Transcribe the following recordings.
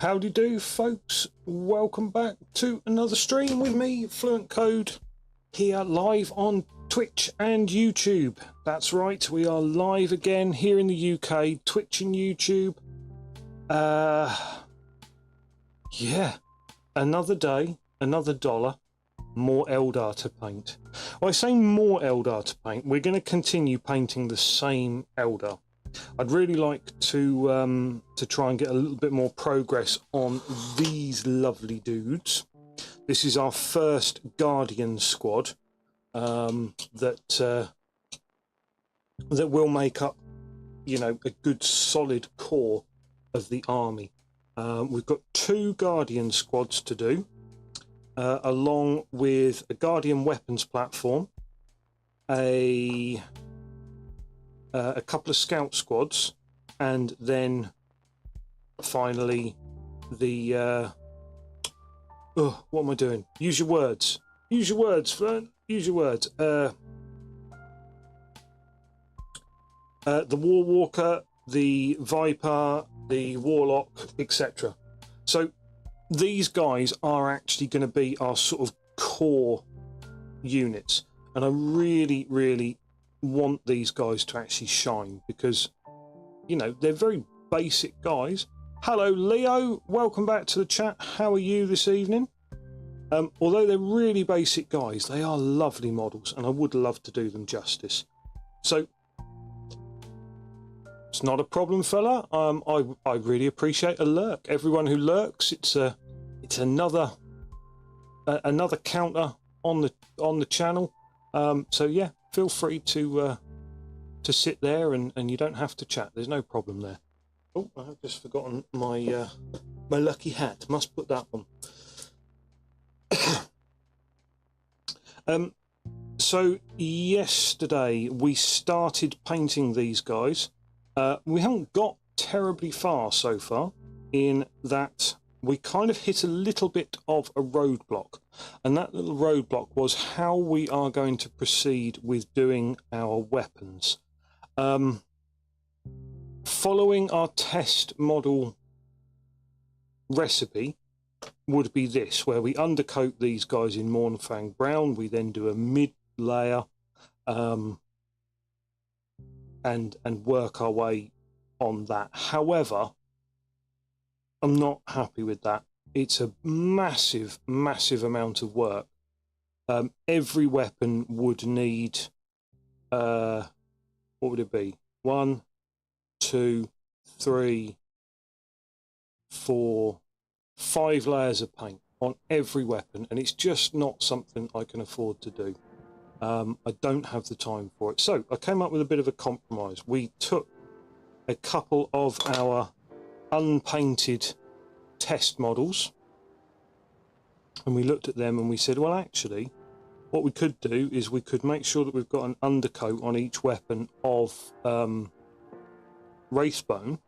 Howdy do, folks. Welcome back to another stream with me, Fluent Code, here live on Twitch and YouTube. That's right, we are live again here in the UK, Twitch and YouTube. Yeah, another day, another dollar, more Eldar to paint. Well, I say more Eldar to paint. We're going to continue painting the same Eldar. I'd really like to try and get a little bit more progress on these lovely dudes. This is our first Guardian squad that will make up, you know, a good solid core of the army. We've got 2 Guardian squads to do, along with a Guardian weapons platform, a couple of scout squads, and then finally the what am I doing? Use your words. Use your words, Fern. Use your words. The War Walker, the Viper, the Warlock, etc. So these guys are actually going to be our sort of core units, and I really want these guys to actually shine, because, you know, they're very basic guys. Hello Leo, welcome back to the chat. How are you this evening? Although they're really basic guys, they are lovely models, and I would love to do them justice. So it's not a problem, fella. I really appreciate a lurk. Everyone who lurks, it's another counter on the channel. So yeah, feel free to sit there, and you don't have to chat. There's no problem there. Oh, I've just forgotten my my lucky hat. Must put that on. So yesterday we started painting these guys. We haven't got terribly far so far, in that we kind of hit a little bit of a roadblock, and that little roadblock was how we are going to proceed with doing our weapons. Following our test model recipe would be this, where we undercoat these guys in Mornfang Brown, we then do a mid layer, and work our way on that. However, I'm not happy with that. It's a massive amount of work. Every weapon would need, what would it be? 1, 2, 3, 4, 5 layers of paint on every weapon, and it's just not something I can afford to do. I don't have the time for it. So I came up with a bit of a compromise. We took a couple of our unpainted test models, and we looked at them and we said, well, actually what we could do is we could make sure that we've got an undercoat on each weapon of Wraithbone,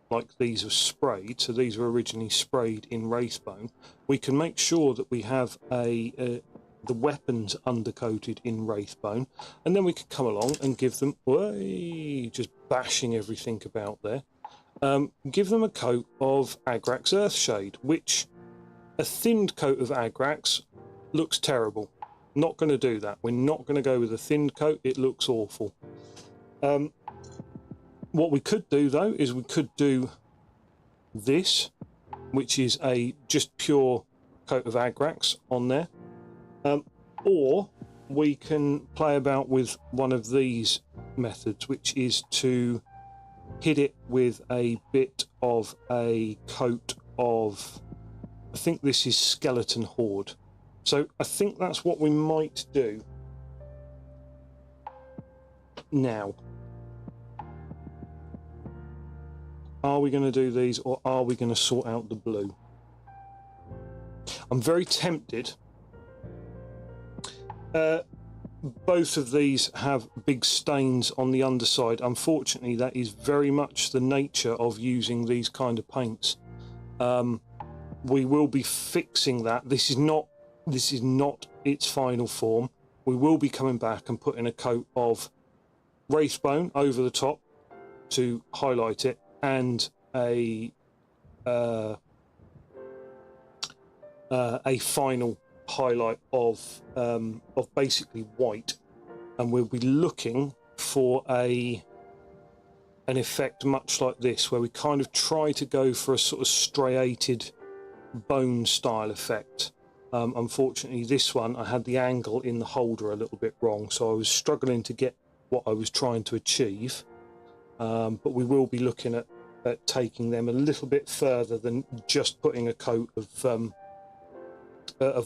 like these are sprayed. So these were originally sprayed in Wraithbone. We can make sure that we have the weapons undercoated in Wraithbone, and then we could come along and give them, just bashing everything about there, give them a coat of Agrax Earthshade, which a thinned coat of Agrax looks terrible. Not going to do that. We're not going to go with a thinned coat. It looks awful. What we could do though is we could do this, which is a just pure coat of Agrax on there, or we can play about with one of these methods, which is to hit it with a bit of a coat of, I think this is Skeleton Horde. So I think that's what we might do now. Are we going to do these, or are we going to sort out the blue? I'm very tempted. Both of these have big stains on the underside. Unfortunately, that is very much the nature of using these kind of paints. We will be fixing that. This is not its final form. We will be coming back and putting a coat of Wraithbone over the top to highlight it, and a a final highlight of basically white, and we'll be looking for an effect much like this, where we kind of try to go for a sort of striated bone style effect. Unfortunately, this one I had the angle in the holder a little bit wrong, so I was struggling to get what I was trying to achieve. But we will be looking at taking them a little bit further than just putting a coat of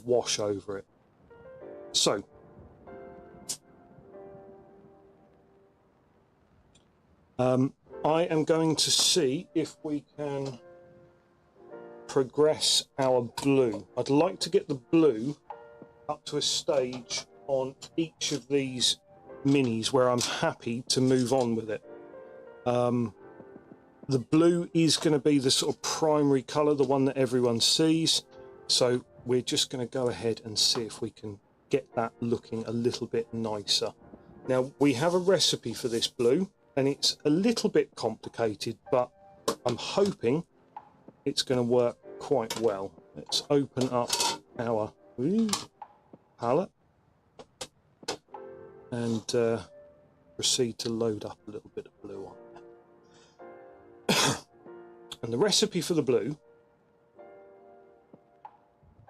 wash over it. So I am going to see if we can progress our blue. I'd like to get the blue up to a stage on each of these minis where I'm happy to move on with it. The blue is going to be the sort of primary colour, the one that everyone sees, so we're just going to go ahead and see if we can get that looking a little bit nicer. Now, we have a recipe for this blue, and it's a little bit complicated, but I'm hoping it's going to work quite well. Let's open up our palette and proceed to load up a little bit of blue on there. And the recipe for the blue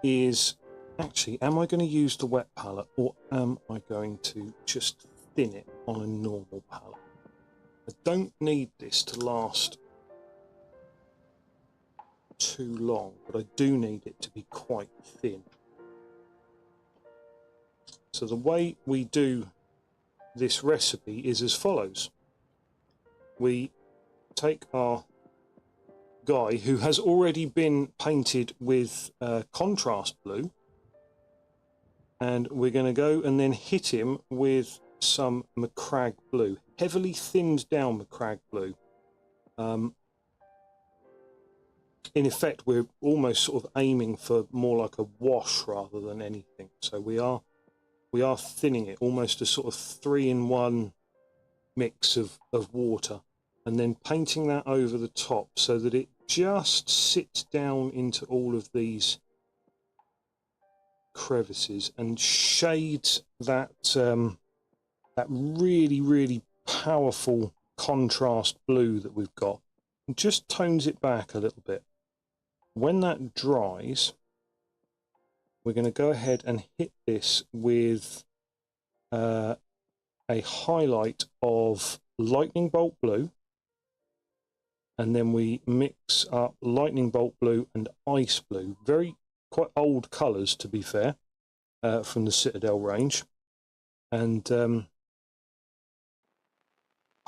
is, actually, am I going to use the wet palette, or am I going to just thin it on a normal palette? I don't need this to last too long, but I do need it to be quite thin. So the way we do this recipe is as follows. We take our guy who has already been painted with contrast blue, and we're going to go and then hit him with some Macragge blue, heavily thinned down Macragge blue. In effect, we're almost sort of aiming for more like a wash rather than anything. So we are thinning it, almost a sort of 3-in-1 mix of water, and then painting that over the top so that it just sits down into all of these crevices and shades that that really, really powerful contrast blue that we've got, and just tones it back a little bit. When that dries, we're going to go ahead and hit this with a highlight of lightning bolt blue, and then we mix up lightning bolt blue and ice blue, quite old colours to be fair, from the Citadel range, and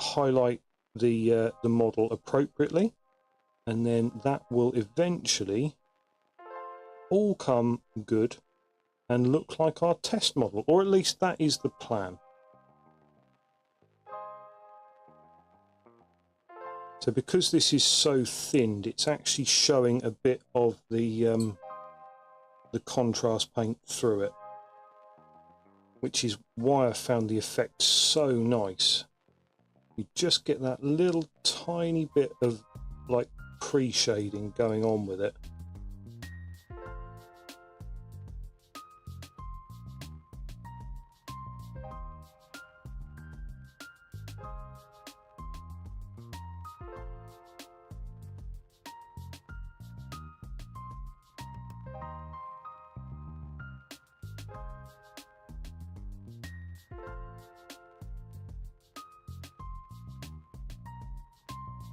highlight the model appropriately, and then that will eventually all come good and look like our test model, or at least that is the plan. So because this is so thinned, it's actually showing a bit of the contrast paint through it, which is why I found the effect so nice. You just get that little tiny bit of like pre-shading going on with it.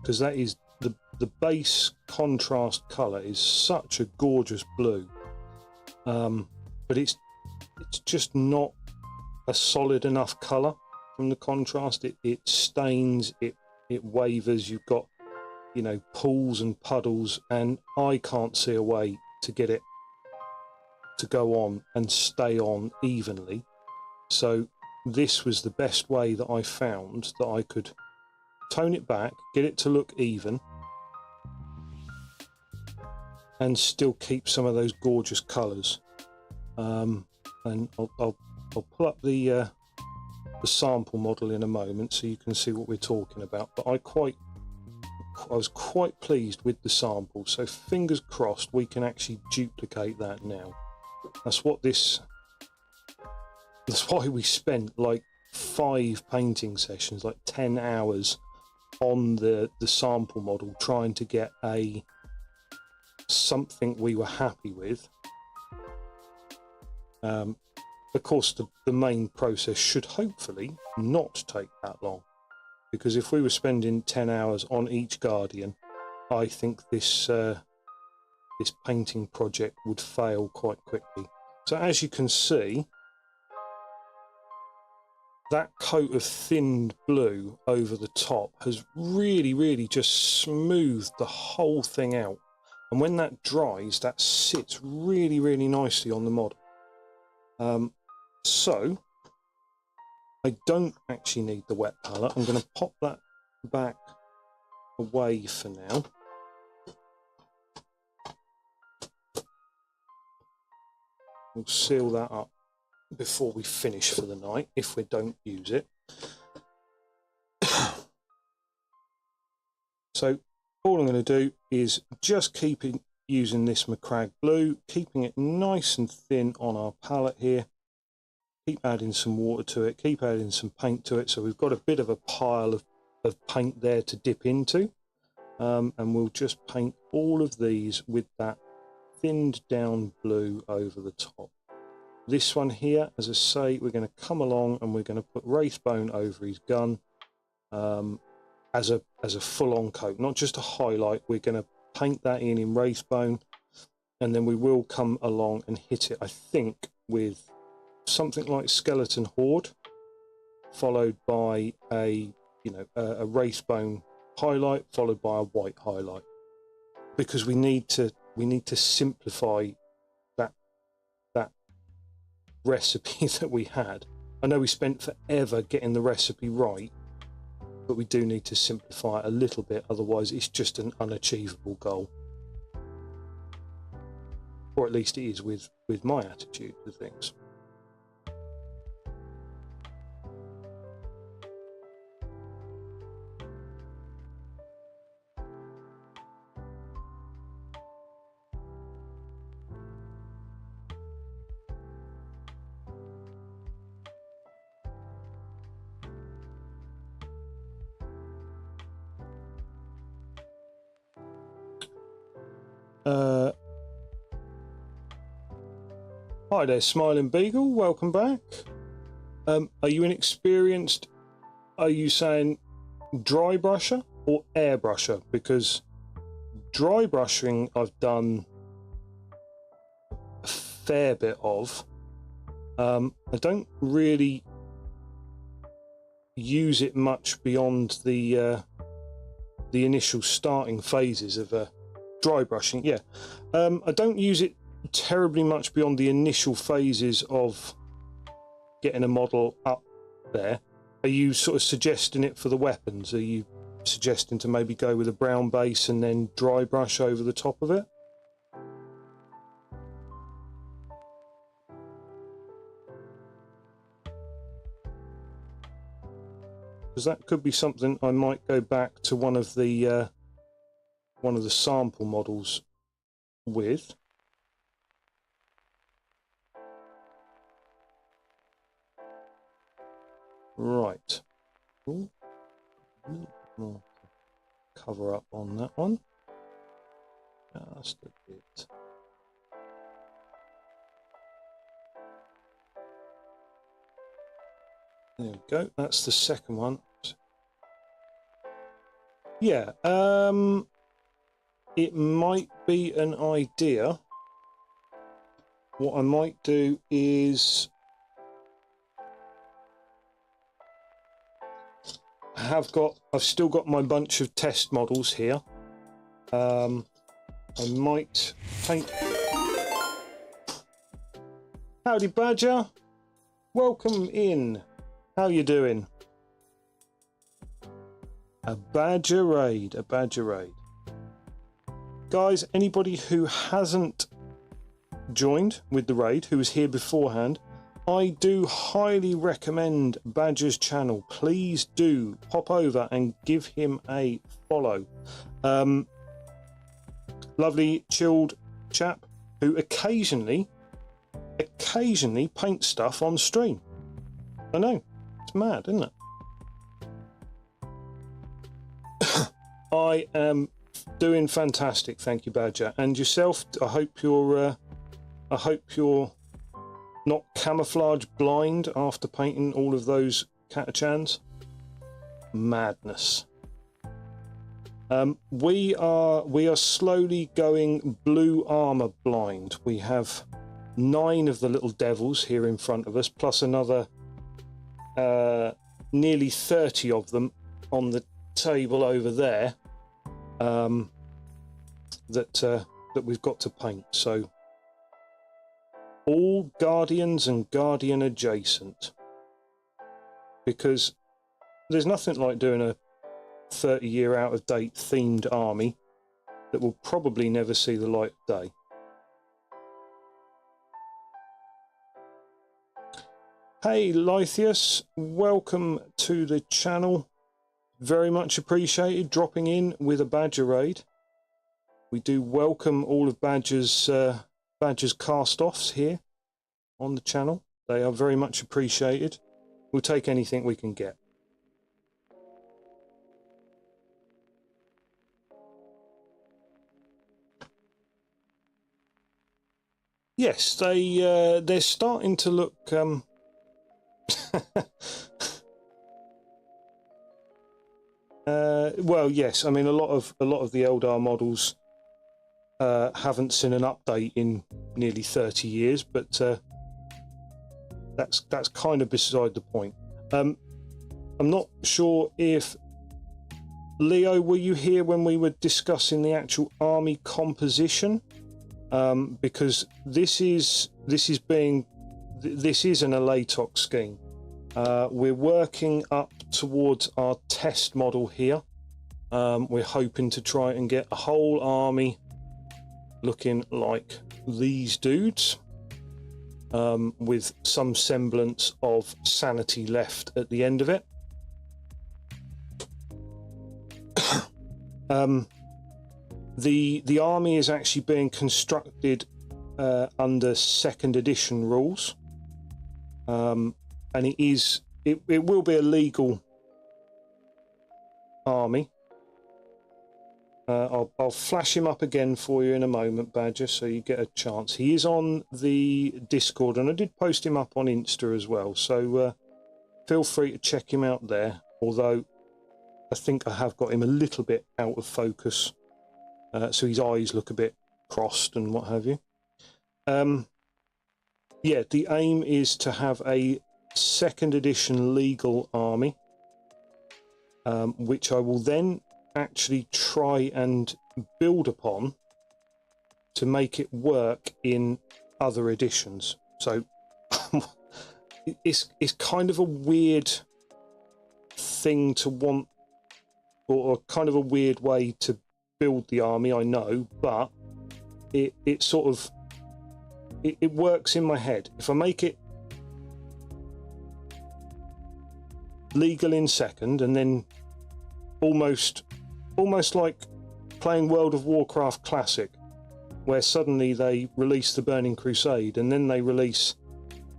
Because that is the base contrast color is such a gorgeous blue, but it's just not a solid enough color from the contrast. It stains, it wavers. You've got, you know, pools and puddles, and I can't see a way to get it to go on and stay on evenly. So this was the best way that I found that I could tone it back, get it to look even, and still keep some of those gorgeous colours. And I'll pull up the sample model in a moment so you can see what we're talking about. But I quite I was quite pleased with the sample, so fingers crossed we can actually duplicate that now. That's what this, that's why we spent like 5 painting sessions, like 10 hours on the sample model, trying to get something we were happy with. Of course, the main process should hopefully not take that long, because if we were spending 10 hours on each Guardian, I think this this painting project would fail quite quickly. So as you can see, that coat of thinned blue over the top has really just smoothed the whole thing out. And when that dries, that sits really nicely on the model. So I don't actually need the wet palette. I'm going to pop that back away for now. We'll seal that up before we finish for the night, if we don't use it. So all I'm going to do is just keep using this Macragge blue, keeping it nice and thin on our palette here. Keep adding some water to it, keep adding some paint to it, so we've got a bit of a pile of paint there to dip into. And we'll just paint all of these with that thinned down blue over the top. This one here, as I say, we're going to come along and we're going to put Wraithbone over his gun as a full-on coat, not just a highlight. We're going to paint that in Wraithbone, and then we will come along and hit it, I think, with something like Skeleton Horde, followed by a Wraithbone highlight, followed by a white highlight, because we need to simplify that recipe that we had. I know we spent forever getting the recipe right, but we do need to simplify it a little bit, otherwise it's just an unachievable goal. Or at least it is with my attitude to things. Hi there, Smiling Beagle, welcome back. Are you inexperienced? Are you saying dry brusher or air brusher? Because dry brushing I've done a fair bit of. I don't really use it much beyond the initial starting phases of dry brushing. Yeah, I don't use it terribly much beyond the initial phases of getting a model up there. Are you sort of suggesting it for the weapons? Are you suggesting to maybe go with a brown base and then dry brush over the top of it? Because that could be something I might go back to one of the sample models with. Right. Ooh. More cover up on that one. Just a bit. There we go. That's the second one. Yeah. It might be an idea. What I might do is I've still got my bunch of test models here. I might paint. Howdy Badger, welcome in. How you doing? A badger raid, a badger raid. Guys, anybody who hasn't joined with the raid, who was here beforehand, I do highly recommend Badger's channel. Please do pop over and give him a follow. Lovely chilled chap who occasionally paints stuff on stream. I know, it's mad, isn't it? I am doing fantastic, thank you, Badger. And yourself, I hope you're not camouflage blind after painting all of those catachans. Madness. We are slowly going blue armor blind. We have 9 of the little devils here in front of us, plus another nearly 30 of them on the table over there that we've got to paint. So all Guardians and Guardian adjacent, because there's nothing like doing a 30-year out-of-date themed army that will probably never see the light of day. Hey Lythius, welcome to the channel. Very much appreciated dropping in with a Badger raid. We do welcome all of Badger's cast-offs here on the channel. They are very much appreciated. We'll take anything we can get. Yes, they're starting to look well, yes. I mean, a lot of the Eldar models haven't seen an update in nearly 30 years, but that's kind of beside the point. I'm not sure if Leo, were you here when we were discussing the actual army composition? Because this is an Elatox scheme. We're working up towards our test model here. We're hoping to try and get a whole army looking like these dudes, with some semblance of sanity left at the end of it. The army is actually being constructed under 2nd edition rules, and it will be a legal army. I'll flash him up again for you in a moment, Badger, so you get a chance. He is on the Discord, and I did post him up on Insta as well, so feel free to check him out there, although I think I have got him a little bit out of focus, so his eyes look a bit crossed and what have you. Yeah, the aim is to have a 2nd edition legal army, which I will then actually try and build upon to make it work in other editions. So it's kind of a weird thing to want, or kind of a weird way to build the army, I know, but it works in my head. If I make it legal in 2nd, and then almost like playing World of Warcraft Classic, where suddenly they release the Burning Crusade and then they release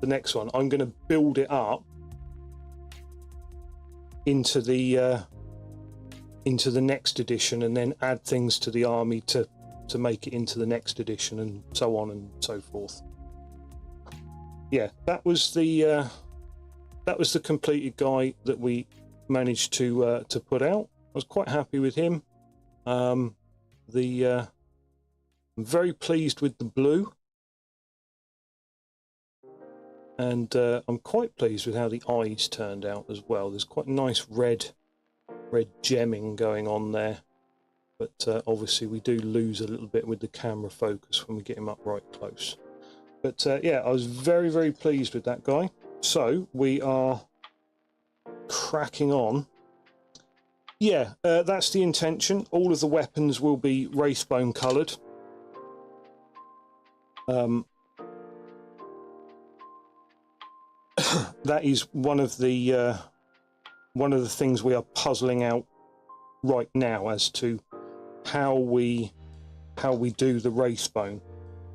the next one, I'm going to build it up into the next edition, and then add things to the army to make it into the next edition, and so on and so forth. Yeah, that was the completed guy that we managed to put out. I was quite happy with him. I'm very pleased with the blue, and I'm quite pleased with how the eyes turned out as well. There's quite a nice red gemming going on there, but obviously we do lose a little bit with the camera focus when we get him up right close. But yeah, I was very, very pleased with that guy. So we are cracking on. Yeah, that's the intention. All of the weapons will be Wraithbone coloured. that is one of the things we are puzzling out right now as to how we do the race bone.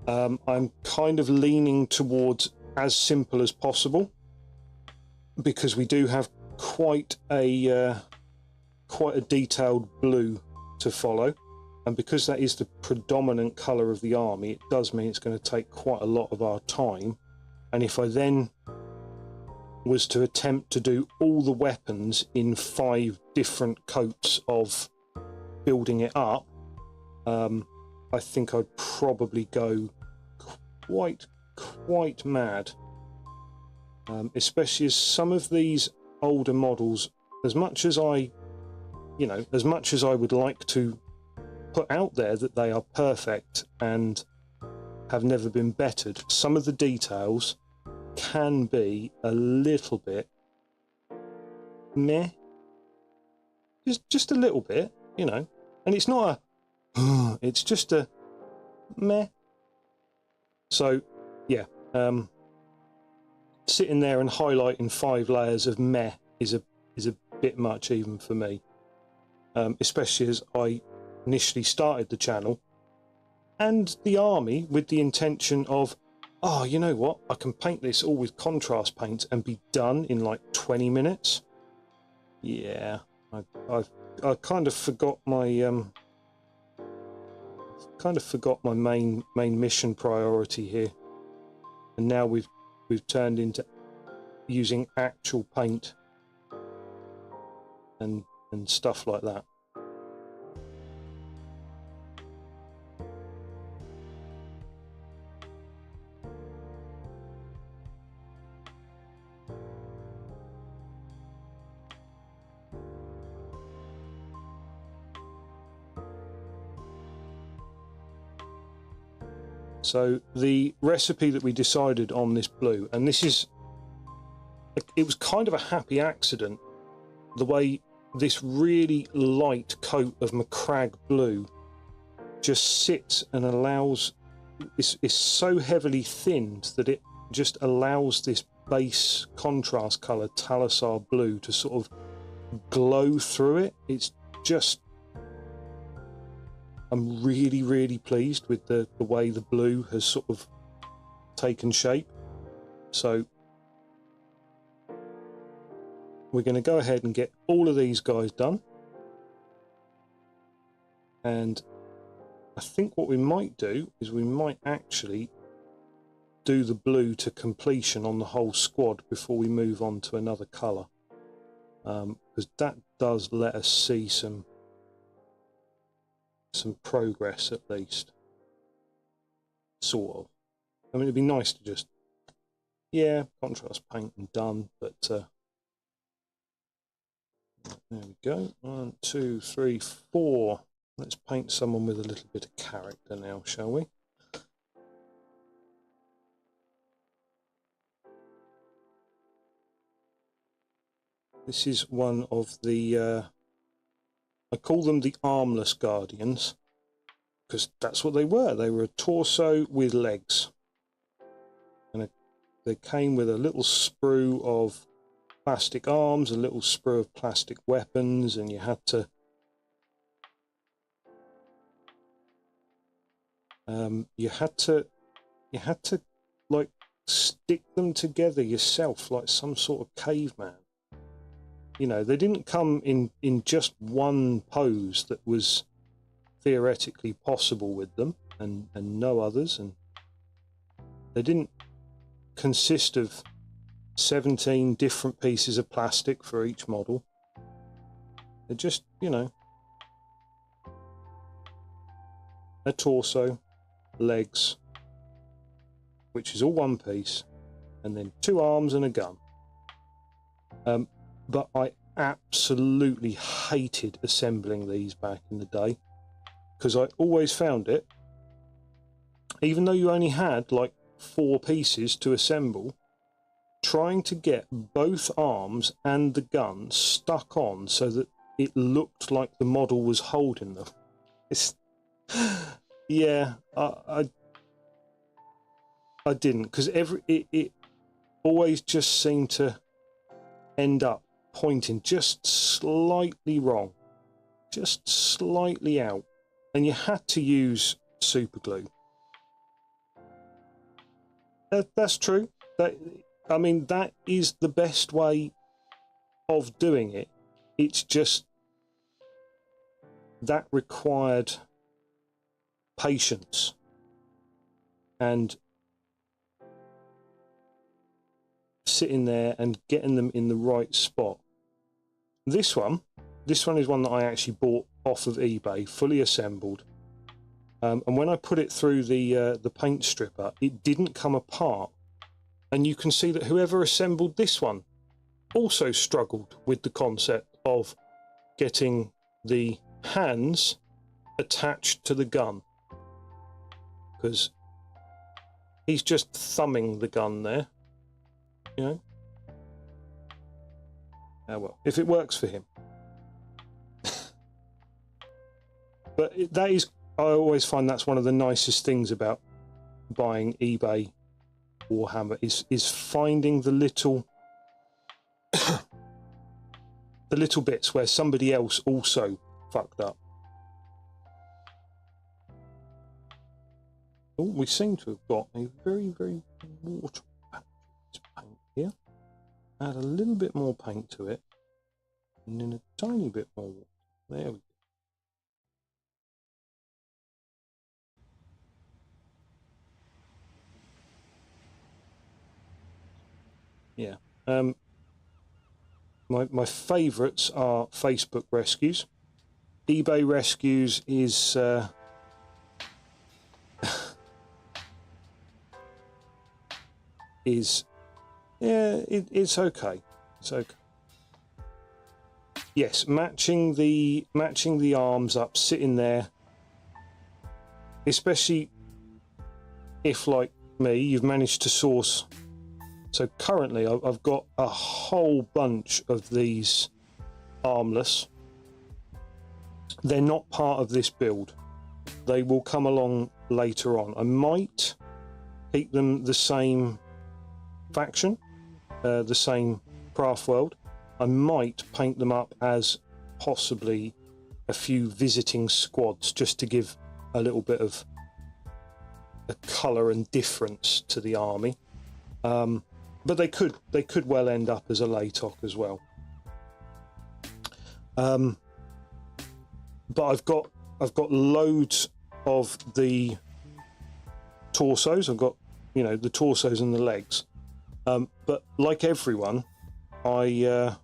I'm kind of leaning towards as simple as possible, because we do have quite a detailed blue to follow, and because that is the predominant colour of the army, it does mean it's going to take quite a lot of our time. And if I then was to attempt to do all the weapons in 5 different coats of building it up, I think I'd probably go quite mad. Especially as some of these older models, as much as I would like to put out there that they are perfect and have never been bettered, some of the details can be a little bit meh, just a little bit, you know. And it's not a it's just a meh. So yeah, sitting there and highlighting 5 layers of meh is a bit much even for me, especially as I initially started the channel and the army with the intention of, oh, you know what, I can paint this all with contrast paints and be done in like 20 minutes. Yeah, I kind of forgot my main mission priority here, and now we've turned into using actual paint and stuff like that. So the recipe that we decided on this blue, and it was kind of a happy accident, the way this really light coat of Macragge blue just sits and allows, it's so heavily thinned that it just allows this base contrast colour Thalasar blue to sort of glow through it. It's just, I'm really pleased with the way the blue has sort of taken shape. So we're going to go ahead and get all of these guys done. And I think what we might do is we might actually do the blue to completion on the whole squad before we move on to another colour. Because that does let us see some progress, at least, sort of. I mean, it'd be nice to just, yeah, contrast paint and done, but there we go. 1, 2, 3, 4. Let's paint someone with a little bit of character now, shall we? This is one of the I call them the armless guardians, because that's what they were. They were a torso with legs, and they came with a little sprue of plastic arms, a little sprue of plastic weapons, and you had to like stick them together yourself like some sort of caveman. You know, they didn't come in just one pose that was theoretically possible with them, and no others, and they didn't consist of 17 different pieces of plastic for each model. They're just, you know, a torso, legs, which is all one piece, and then 2 arms and a gun. But I absolutely hated assembling these back in the day, because I always found it, even though you only had like 4 pieces to assemble, trying to get both arms and the gun stuck on so that it looked like the model was holding them. It's, yeah, I didn't, because always just seem to end up pointing just slightly wrong, just slightly out, and you had to use super glue. That's true. I mean, that is the best way of doing it. It's just that required patience and sitting there and getting them in the right spot. This one is one that I actually bought off of eBay, fully assembled. And when I put it through the paint stripper, it didn't come apart. And you can see that whoever assembled this one also struggled with the concept of getting the hands attached to the gun, because he's just thumbing the gun there, you know. Oh well, if it works for him. But that is, I always find that's one of the nicest things about buying eBay Warhammer is finding the little the little bits where somebody else also fucked up. Oh, we seem to have got a very, very water paint here. Add a little bit more paint to it, and then a tiny bit more water. There we go. Yeah. My favourites are Facebook rescues. eBay rescues is it's okay. It's okay. Yes, matching the arms up, sitting there, especially if, like me, you've managed to source. So currently I've got a whole bunch of these armless. They're not part of this build. They will come along later on. I might keep them the same faction, the same craft world. I might paint them up as possibly a few visiting squads, just to give a little bit of a colour and difference to the army. But they could well end up as a LATOC as well. But I've got loads of the torsos. I've got, you know, the torsos and the legs. But like everyone, I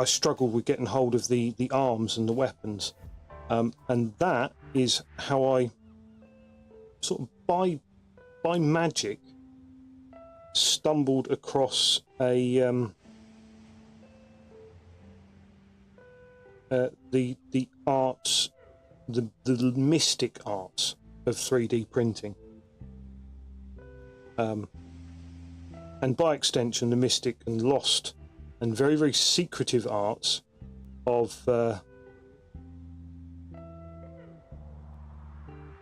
struggled with getting hold of the arms and the weapons, and that is how I sort of by magic stumbled across the arts, the mystic arts of 3D printing, and by extension the mystic and lost and very, very secretive arts of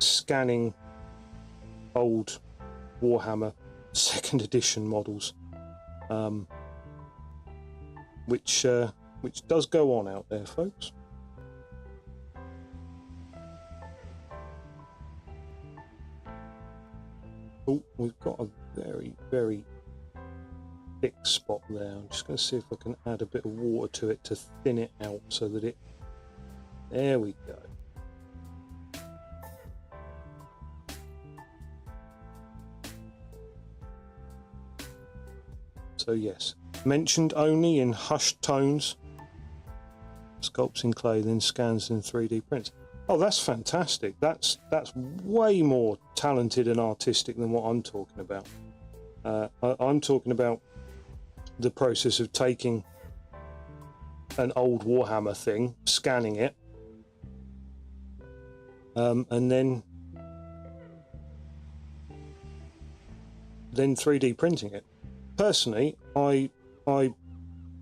scanning old Warhammer 2nd edition models, which does go on out there, folks. Oh, we've got a very, very thick spot there. I'm just going to see if I can add a bit of water to it to thin it out so that it... There we go. So yes, mentioned only in hushed tones, sculpts in clay, then scans in 3D prints. Oh, that's fantastic. That's way more talented and artistic than what I'm talking about. I'm talking about the process of taking an old Warhammer thing, scanning it, and then 3D printing it. Personally, I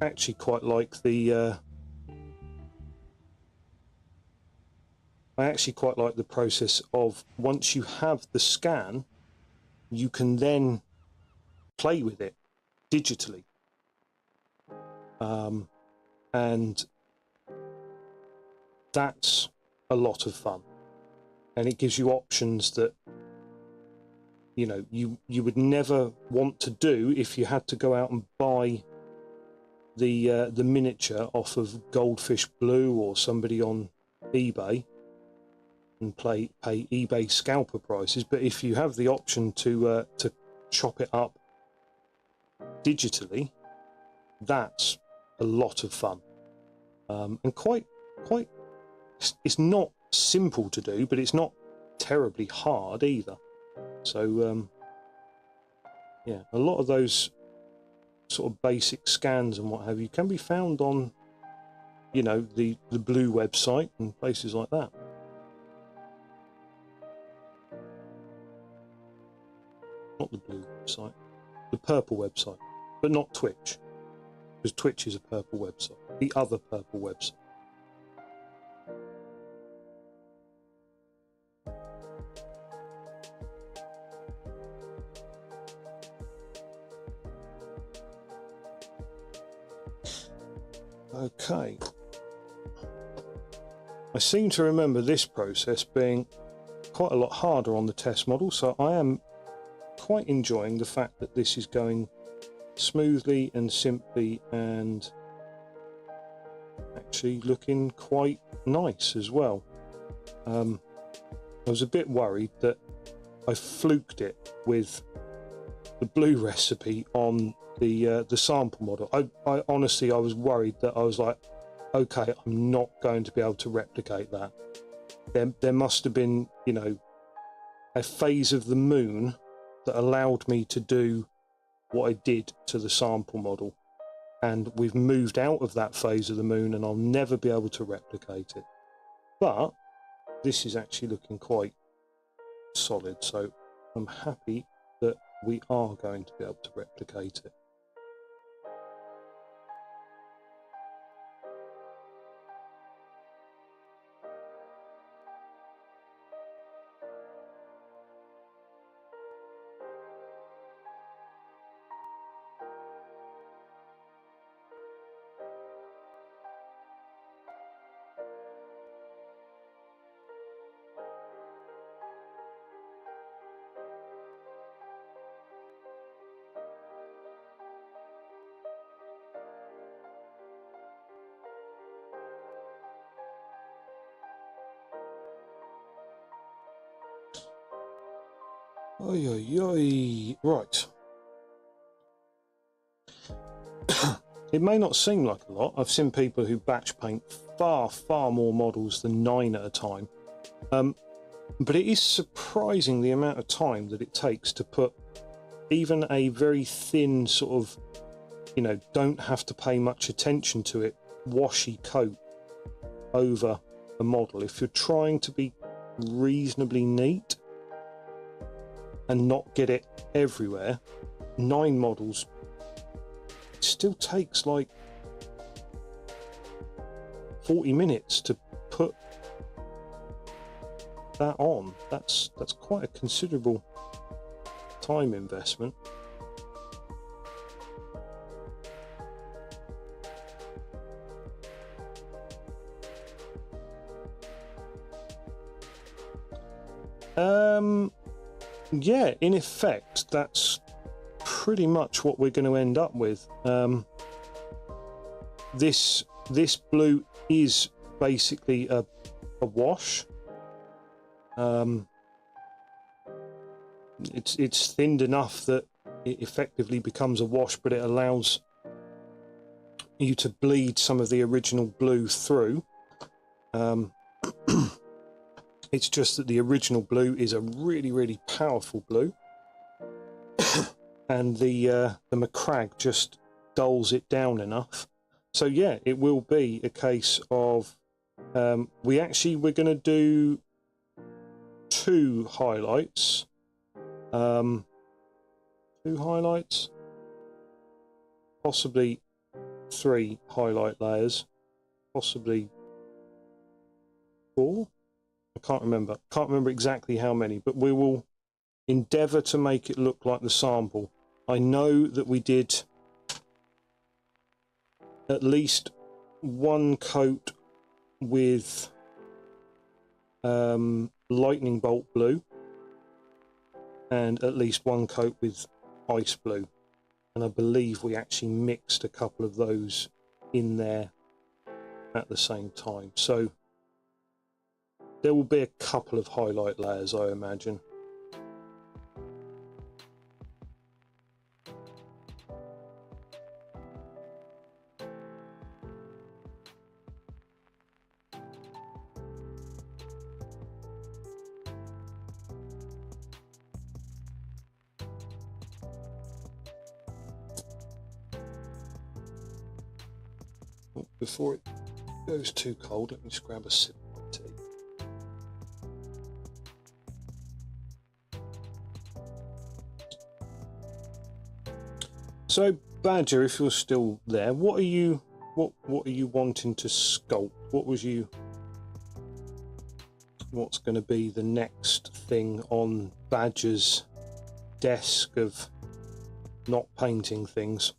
actually quite like the process of, once you have the scan, you can then play with it digitally, and that's a lot of fun, and it gives you options that you would never want to do if you had to go out and buy the miniature off of Goldfish Blue or somebody on eBay and pay eBay scalper prices. But if you have the option to chop it up digitally, that's a lot of fun, and quite it's not simple to do, but it's not terribly hard either. So yeah, a lot of those sort of basic scans and what have you can be found on the Blue website and places like that. Not the Blue website, the Purple website, but not Twitch, because Twitch is a Purple website. The other Purple website. Okay. I seem to remember this process being quite a lot harder on the test model, so I am quite enjoying the fact that this is going smoothly and simply and actually looking quite nice as well. I was a bit worried that I fluked it with the Blue recipe on the sample model. I honestly, I was worried that I was like, okay, I'm not going to be able to replicate that. There must have been, a phase of the moon that allowed me to do what I did to the sample model, and we've moved out of that phase of the moon, and I'll never be able to replicate it. But this is actually looking quite solid, so I'm happy that we are going to be able to replicate it. Oi, oi, oi. Right. It may not seem like a lot. I've seen people who batch paint far, far more models than 9 at a time. But it is surprising the amount of time that it takes to put even a very thin sort of, don't have to pay much attention to it, washy coat over a model. If you're trying to be reasonably neat and not get it everywhere, 9 models, it still takes like 40 minutes to put that on. That's quite a considerable time investment. Yeah, in effect, that's pretty much what we're going to end up with. This blue is basically a wash. It's thinned enough that it effectively becomes a wash, but it allows you to bleed some of the original blue through. It's just that the original blue is a really, really powerful blue, and the McCrag just dulls it down enough. So yeah, it will be a case of we're going to do 2 highlights. 2 highlights, possibly 3 highlight layers, possibly 4. I can't remember exactly how many, but we will endeavour to make it look like the sample. I know that we did at least one coat with lightning bolt blue and at least one coat with ice blue, and I believe we actually mixed a couple of those in there at the same time, so there will be a couple of highlight layers, I imagine. Before it goes too cold, let me just grab a sip of my tea. So Badger, if you're still there, what are you wanting to sculpt? What's going to be the next thing on Badger's desk of not painting things?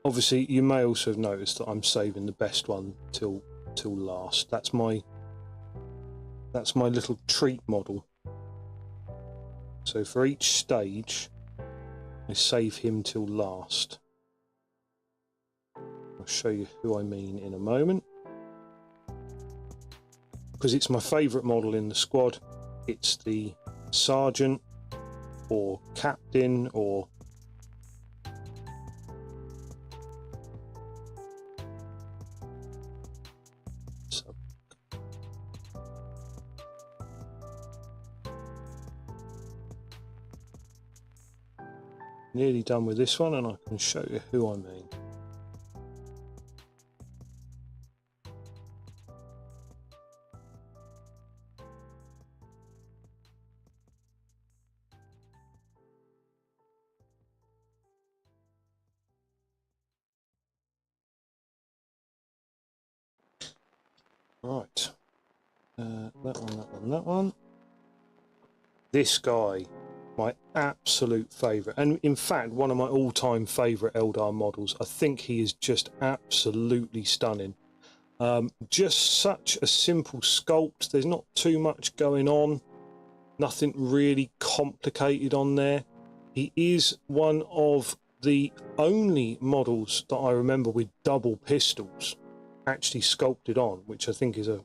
Obviously, you may also have noticed that I'm saving the best one till last. That's my little treat model. So for each stage, I save him till last. I'll show you who I mean in a moment. Because it's my favourite model in the squad. It's the sergeant or captain or nearly done with this one, and I can show you who I mean. Right, that one. This guy, my absolute favourite, and in fact one of my all-time favourite Eldar models. I think he is just absolutely stunning. Just such a simple sculpt. There's not too much going on, nothing really complicated on there. He is one of the only models that I remember with double pistols actually sculpted on, which I think is a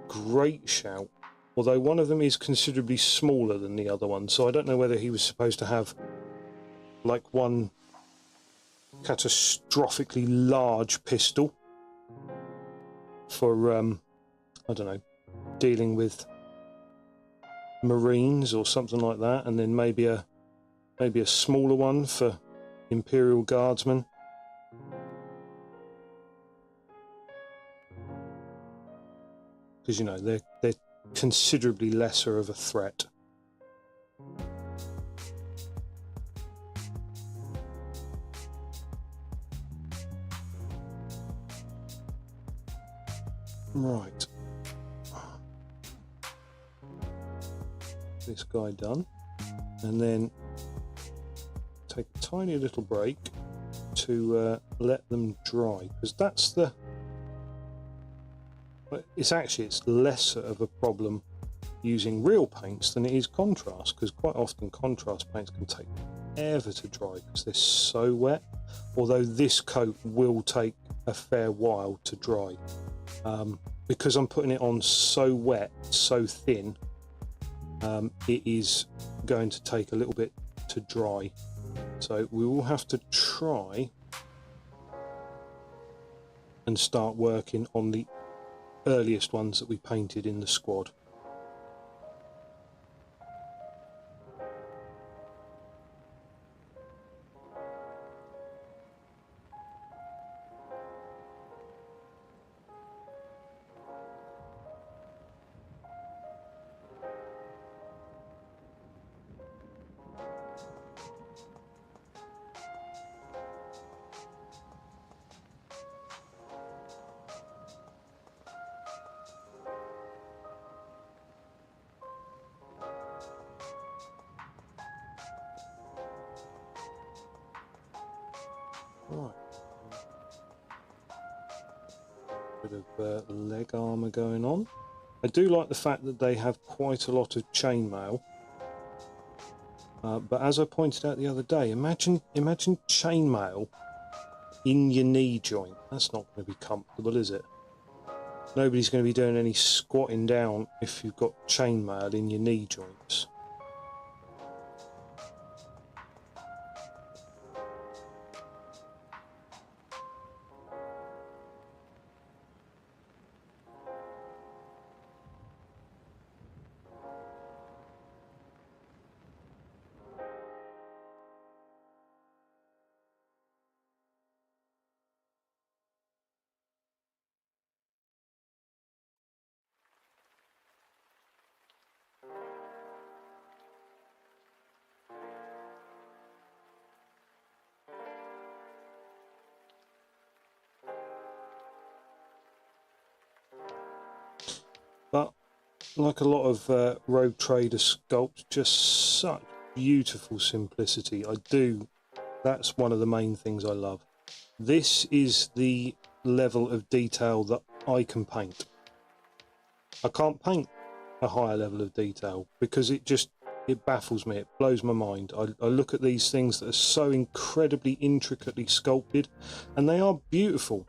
great shout. Although one of them is considerably smaller than the other one, so I don't know whether he was supposed to have like one catastrophically large pistol for I don't know, dealing with Marines or something like that, and then maybe a smaller one for Imperial Guardsmen. Because, you know, they're considerably lesser of a threat. Right. This guy done. And then take a tiny little break to let them dry, because that's the... It's lesser of a problem using real paints than it is contrast, because quite often contrast paints can take ever to dry because they're so wet, although this coat will take a fair while to dry. Because I'm putting it on so wet, so thin, it is going to take a little bit to dry. So we will have to try and start working on the earliest ones that we painted in the squad. Right. Bit of leg armour going on. I do like the fact that they have quite a lot of chainmail. But as I pointed out the other day, imagine chainmail in your knee joint. That's not going to be comfortable, is it? Nobody's going to be doing any squatting down if you've got chainmail in your knee joints. But like a lot of Rogue Trader sculpts, just such beautiful simplicity. That's one of the main things I love. This is the level of detail that I can paint. I can't paint a higher level of detail because it baffles me. It blows my mind. I look at these things that are so incredibly intricately sculpted, and they are beautiful,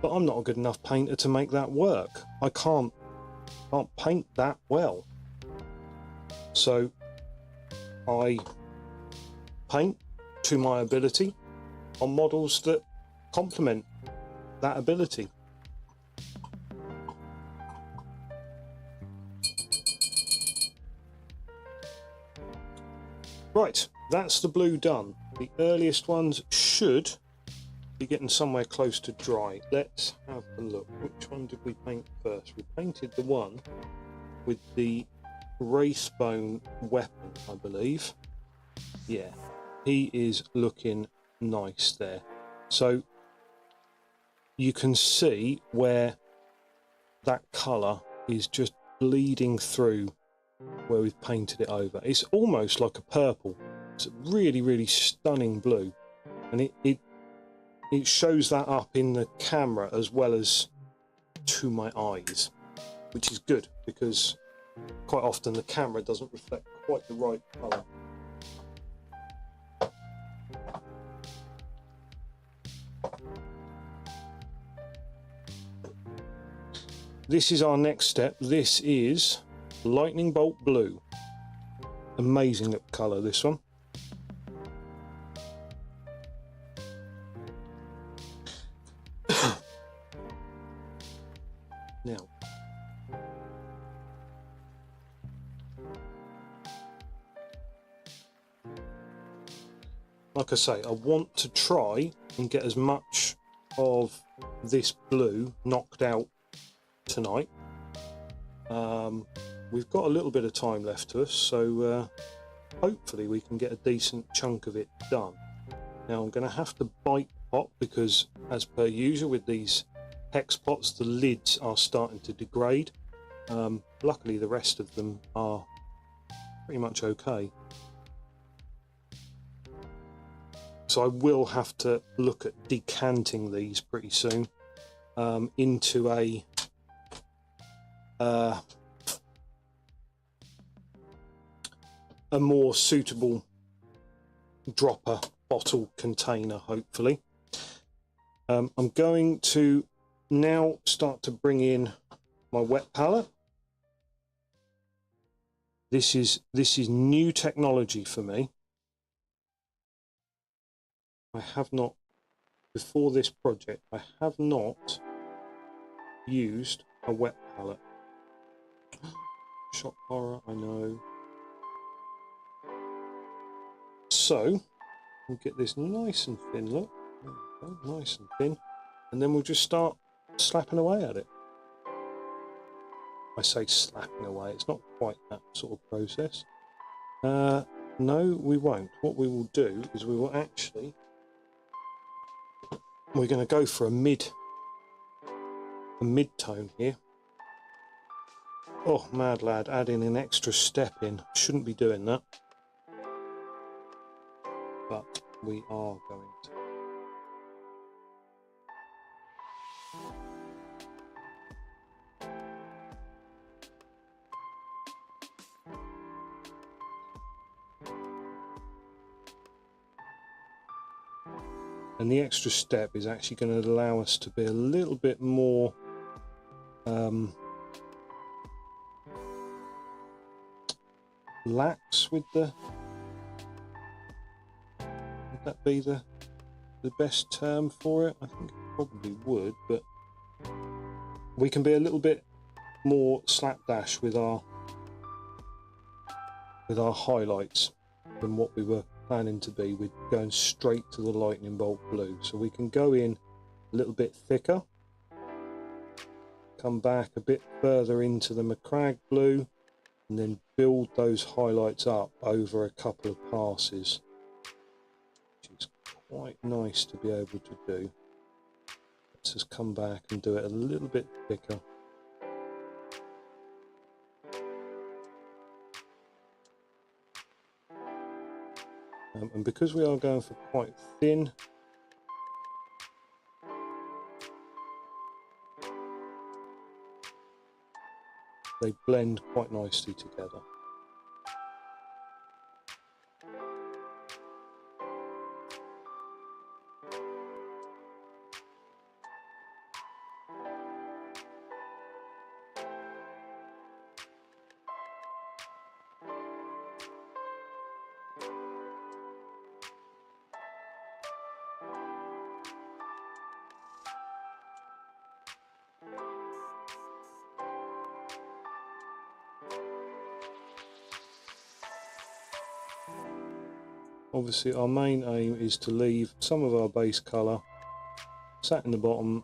but I'm not a good enough painter to make that work. I can't paint that well. So I paint to my ability on models that complement that ability. Right, that's the blue done. The earliest ones should be getting somewhere close to dry. Let's have a look. Which one did we paint first? We painted the one with the Wraithbone weapon, I believe. Yeah, he is looking nice there. So you can see where that colour is just bleeding through where we've painted it over. It's almost like a purple. It's a really, really stunning blue, and it shows that up in the camera as well as to my eyes, which is good because quite often the camera doesn't reflect quite the right colour. This is our next step. This is Lightning Bolt Blue. Amazing colour, this one. Now, like I say, I want to try and get as much of this blue knocked out tonight. We've got a little bit of time left to us, so hopefully we can get a decent chunk of it done. Now I'm going to have to bite pot because, as per usual with these hex pots, the lids are starting to degrade. Luckily the rest of them are pretty much okay. So I will have to look at decanting these pretty soon into a more suitable dropper bottle container, hopefully. I'm going to now start to bring in my wet palette. This is new technology for me. I have not, before this project, I have not used a wet palette. Shock horror, I know. So we'll get this nice and thin, look. There we go, nice and thin. And then we'll just start slapping away at it. I say slapping away, it's not quite that sort of process. No, we won't. What we will do is we will actually, we're going to go for a mid-tone here. Oh, mad lad, adding an extra step in. Shouldn't be doing that. But we are going to. And the extra step is actually going to allow us to be a little bit more lax with the, would that be the best term for it? I think it probably would, but we can be a little bit more slapdash with our highlights than what we were planning to be with going straight to the lightning bolt blue. So we can go in a little bit thicker, come back a bit further into the McCrag blue, and then build those highlights up over a couple of passes, which is quite nice to be able to do. Let's just come back and do it a little bit thicker. And because we are going for quite thin, they blend quite nicely together. Obviously our main aim is to leave some of our base colour sat in the bottom,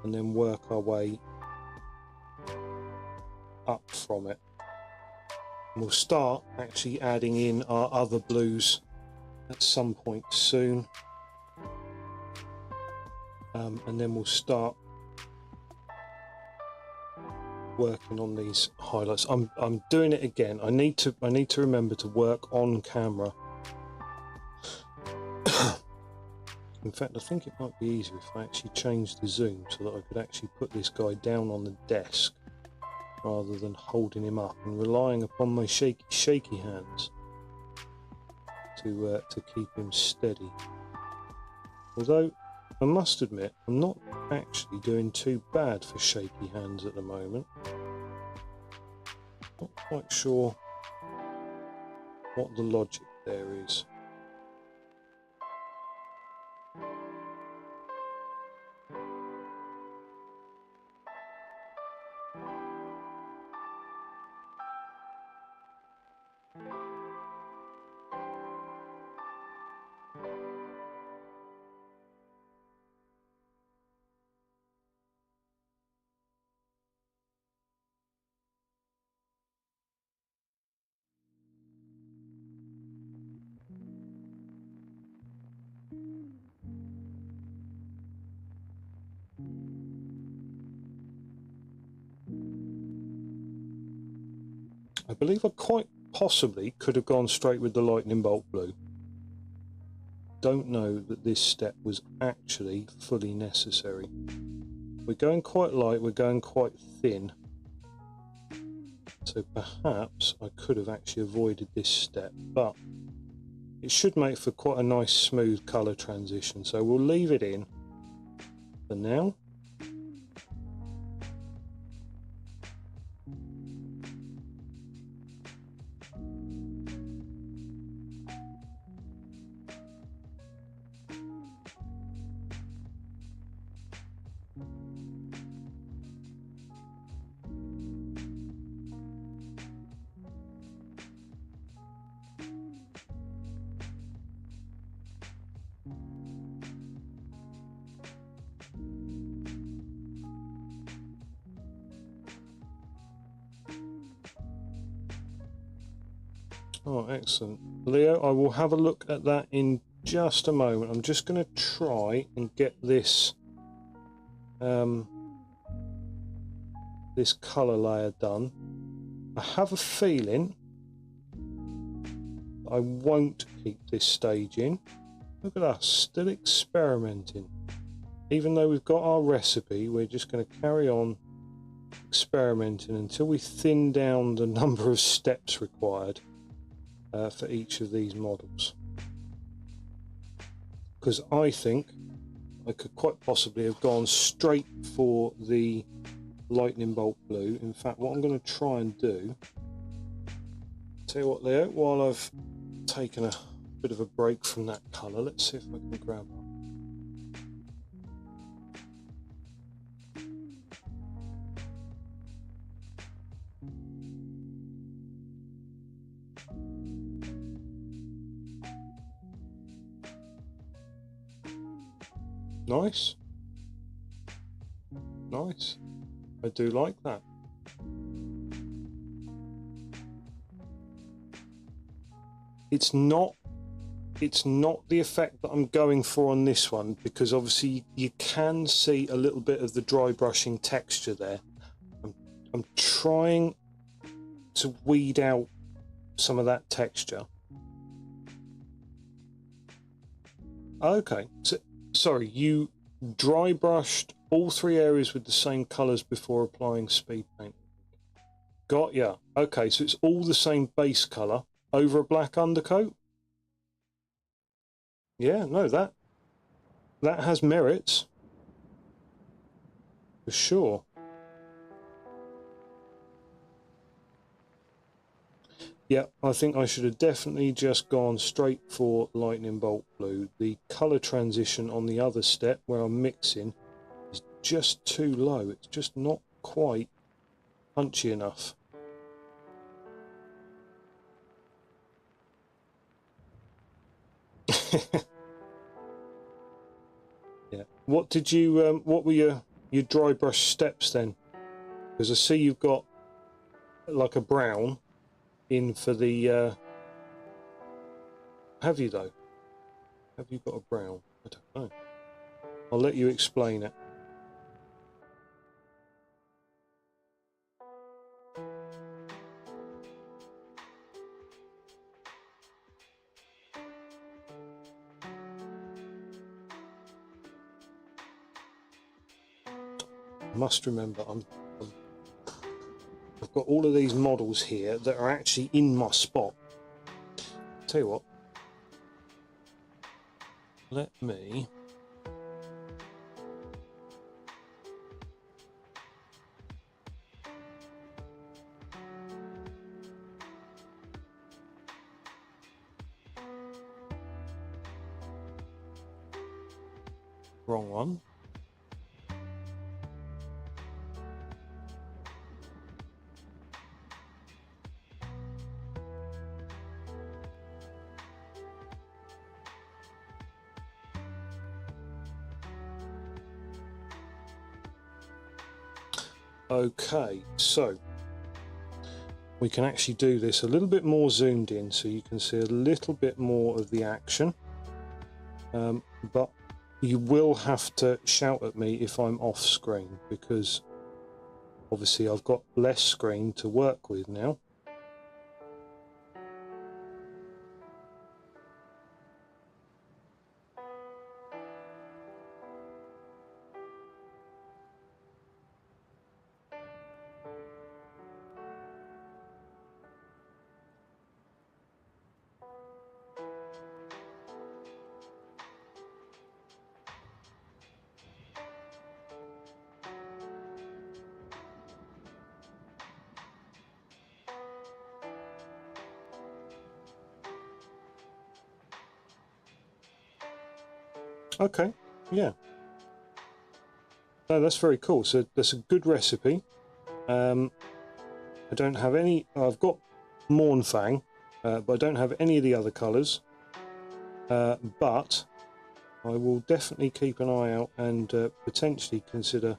and then work our way up from it. And we'll start actually adding in our other blues at some point soon. And then we'll start working on these highlights. I'm doing it again. I need to remember to work on camera. In fact, I think it might be easier if I actually change the zoom so that I could actually put this guy down on the desk rather than holding him up and relying upon my shaky hands to keep him steady. Although I must admit, I'm not actually doing too bad for shaky hands at the moment. Not quite sure what the logic there is. I believe I quite possibly could have gone straight with the lightning bolt blue. Don't know that this step was actually fully necessary. We're going quite light, we're going quite thin. So perhaps I could have actually avoided this step, but it should make for quite a nice smooth colour transition. So we'll leave it in for now. Oh, excellent. Leo, I will have a look at that in just a moment. I'm just going to try and get this this colour layer done. I have a feeling I won't keep this stage in. Look at us, still experimenting. Even though we've got our recipe, we're just going to carry on experimenting until we thin down the number of steps required for each of these models, because I think I could quite possibly have gone straight for the lightning bolt blue. In fact, what I'm going to try and do, tell you what, Leo, while I've taken a bit of a break from that colour, let's see if I can grab up. Nice. Nice. I do like that. It's not the effect that I'm going for on this one, because obviously you can see a little bit of the dry brushing texture there. I'm trying to weed out some of that texture. Okay, so sorry, you dry brushed all three areas with the same colours before applying speed paint. Got ya. Okay, so it's all the same base colour over a black undercoat. Yeah, no, that has merits for sure. Yeah, I think I should have definitely just gone straight for lightning bolt blue. The colour transition on the other step where I'm mixing is just too low. It's just not quite punchy enough. Yeah. What did you? What were your dry brush steps then? Because I see you've got like a brown in for the. Have you though? Have you got a brown? I don't know. I'll let you explain it. I must remember I've got all of these models here that are actually in my spot. Tell you what, let me wrong one. Okay, so we can actually do this a little bit more zoomed in so you can see a little bit more of the action, but you will have to shout at me if I'm off screen, because obviously I've got less screen to work with now. Okay, yeah. No, that's very cool. So that's a good recipe. I don't have any. I've got Mornfang, but I don't have any of the other colours. But I will definitely keep an eye out and potentially consider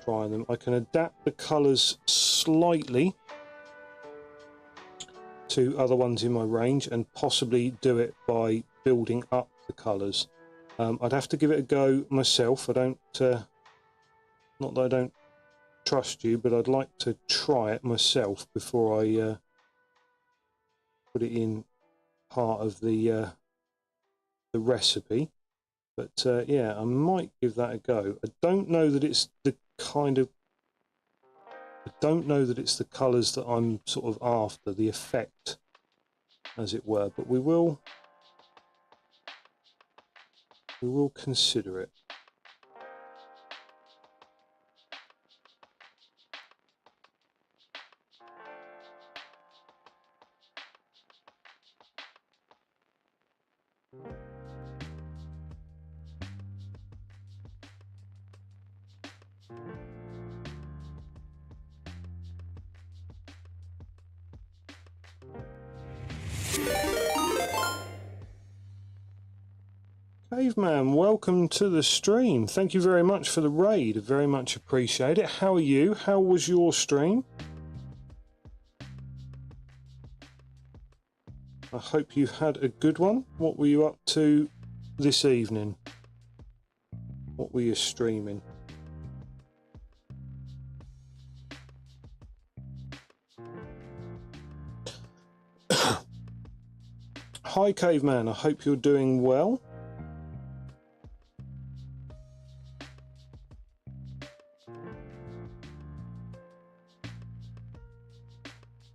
trying them. I can adapt the colours slightly to other ones in my range and possibly do it by building up the colours. I'd have to give it a go myself. I don't, not that I don't trust you, but I'd like to try it myself before I put it in part of the recipe. But yeah, I might give that a go. I don't know that it's the kind of I don't know that it's the colours that I'm sort of after, the effect, as it were, but we will consider it. Caveman, welcome to the stream. Thank you very much for the raid. Very much appreciate it. How are you? How was your stream? I hope you had a good one. What were you up to this evening? What were you streaming? Hi Caveman, I hope you're doing well.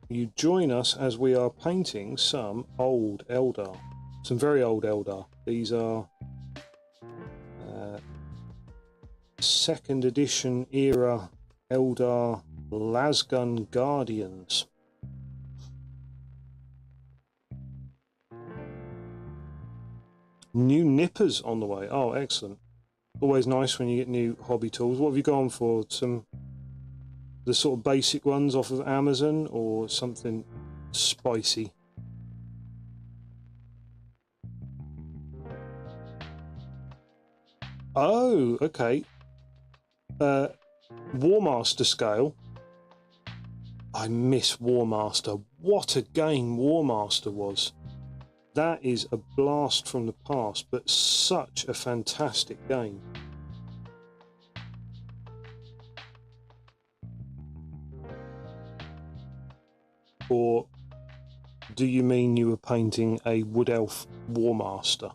You join us as we are painting some old Eldar, some very old Eldar. These are 2nd edition era Eldar Lasgun Guardians. New nippers on the way. Oh, excellent. Always nice when you get new hobby tools. What have you gone for? The sort of basic ones off of Amazon, or something spicy? Oh, okay. Warmaster scale. I miss Warmaster. What a game Warmaster was. That is a blast from the past, but such a fantastic game. Or do you mean you were painting a Wood Elf Warmaster?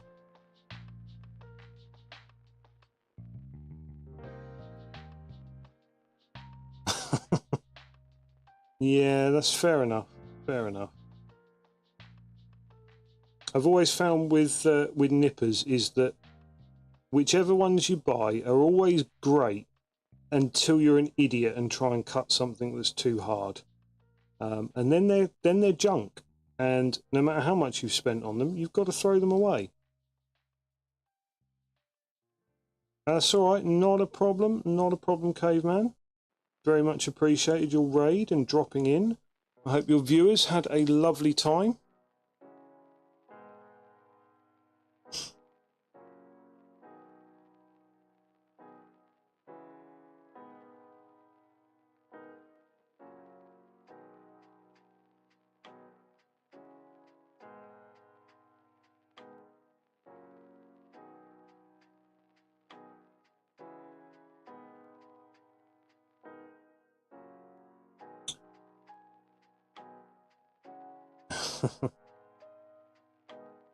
Yeah, that's fair enough. Fair enough. I've always found with nippers is that whichever ones you buy are always great until you're an idiot and try and cut something that's too hard. And then they're junk, and no matter how much you've spent on them, you've got to throw them away. That's all right, not a problem, Caveman. Very much appreciated your raid and dropping in. I hope your viewers had a lovely time.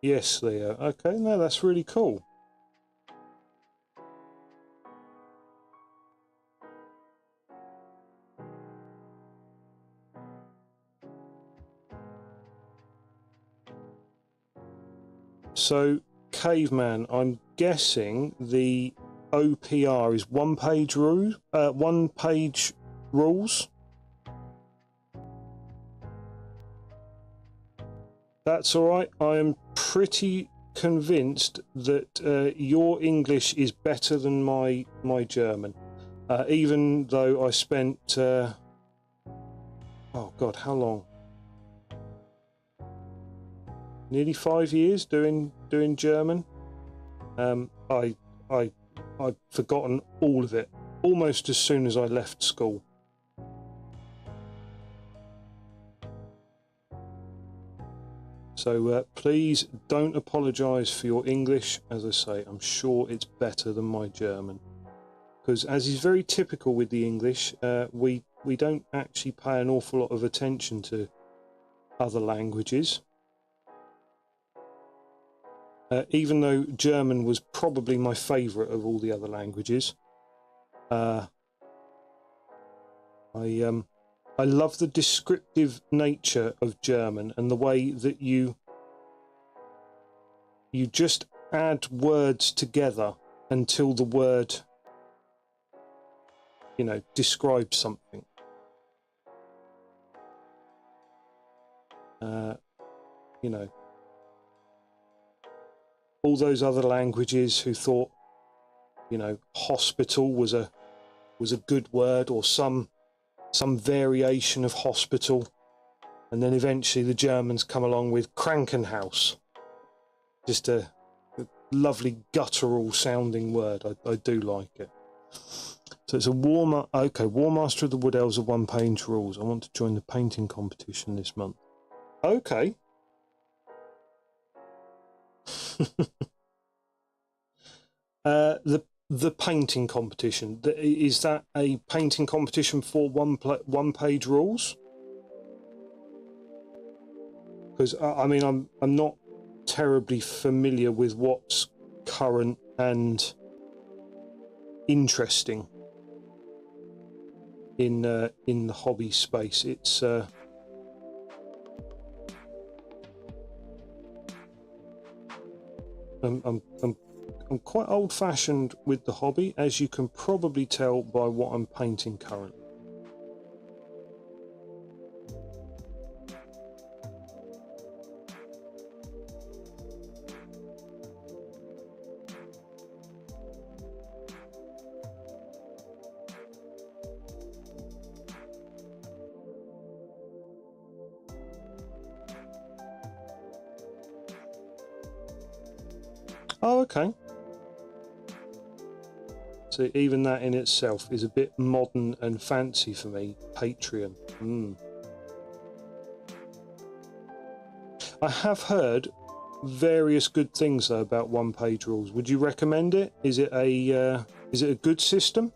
Yes, Leo. Okay, no, that's really cool. So, Caveman, I'm guessing the OPR is one-page rules. That's all right. I am pretty convinced that your English is better than my German, even though I spent oh God, how long? Nearly 5 years doing German. I'd forgotten all of it almost as soon as I left school. So please don't apologise for your English. As I say, I'm sure it's better than my German, because as is very typical with the English, we don't actually pay an awful lot of attention to other languages. Even though German was probably my favourite of all the other languages. I love the descriptive nature of German and the way that you just add words together until the word, you know, describes something. You know, all those other languages who thought, you know, hospital was a good word, or some variation of hospital, and then eventually the Germans come along with Krankenhaus, just a lovely guttural sounding word. I do like it. So it's a War Master of the Wood Elves of 1 page rules. I want to join the painting competition this month. Okay. The painting competition, is that a painting competition for 1 page rules? Because I mean, I'm not terribly familiar with what's current and interesting in the hobby space. It's I'm quite old-fashioned with the hobby, as you can probably tell by what I'm painting currently. Oh, okay. So even that in itself is a bit modern and fancy for me. Patreon. I have heard various good things though about 1 page rules. Would you recommend it? Is it a good system?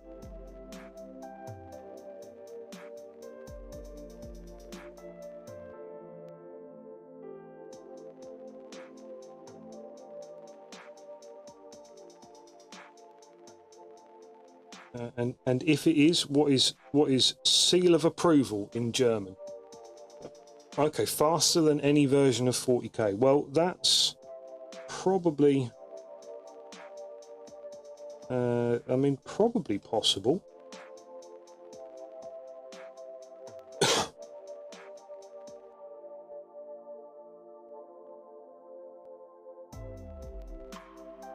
And if it is, what is seal of approval in German? Okay, faster than any version of 40k. Well, that's probably, I mean, probably possible.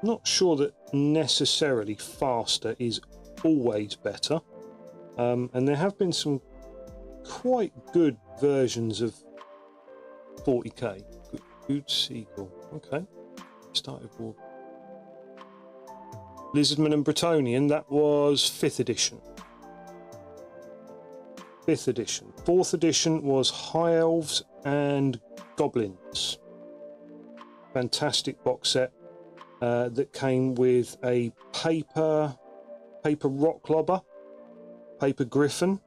Not sure that necessarily faster is always better, and there have been some quite good versions of 40k. Good Seagull. Okay, started war. Lizardman and Bretonian, that was 5th edition. 5th edition. 4th edition was High Elves and Goblins. Fantastic box set that came with a paper rock lobber, paper griffin,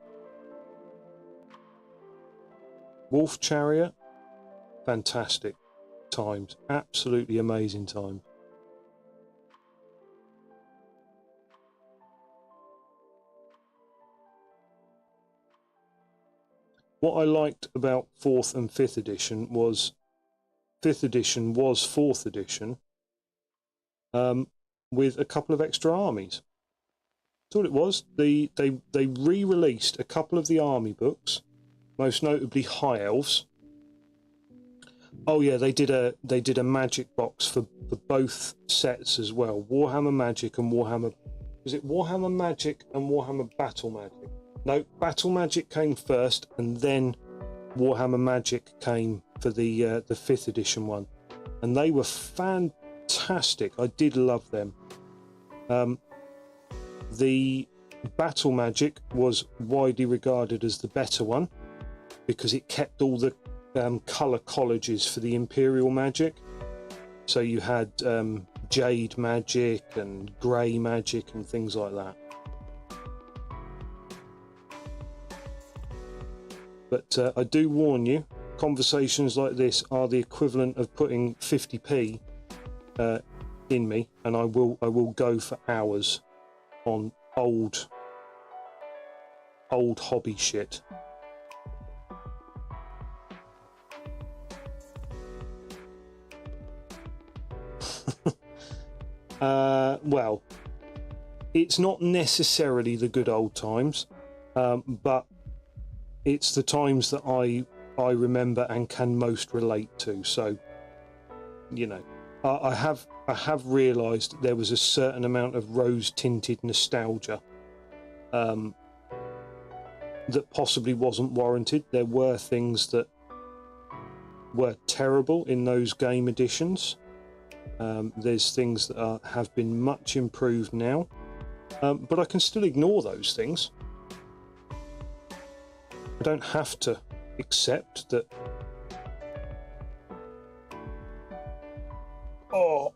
wolf chariot. Fantastic times, absolutely amazing times. What I liked about 4th and 5th edition was 5th edition was 4th edition with a couple of extra armies. That's all it was. They re-released a couple of the army books, most notably High Elves. Oh yeah, they did a magic box for both sets as well. Warhammer Magic and Warhammer, was it Warhammer Magic and Warhammer Battle Magic? No, Battle Magic came first, and then Warhammer Magic came for the 5th edition one, and they were fantastic. I did love them. The Battle Magic was widely regarded as the better one because it kept all the colour colleges for the Imperial Magic. So you had Jade Magic and Grey Magic and things like that. But I do warn you, conversations like this are the equivalent of putting 50p in me, and I will go for hours on old old hobby shit. Well, it's not necessarily the good old times, but it's the times that I remember and can most relate to. So, you know, I have realised there was a certain amount of rose-tinted nostalgia that possibly wasn't warranted. There were things that were terrible in those game editions. There's things that have been much improved now, but I can still ignore those things. I don't have to accept that. Oh.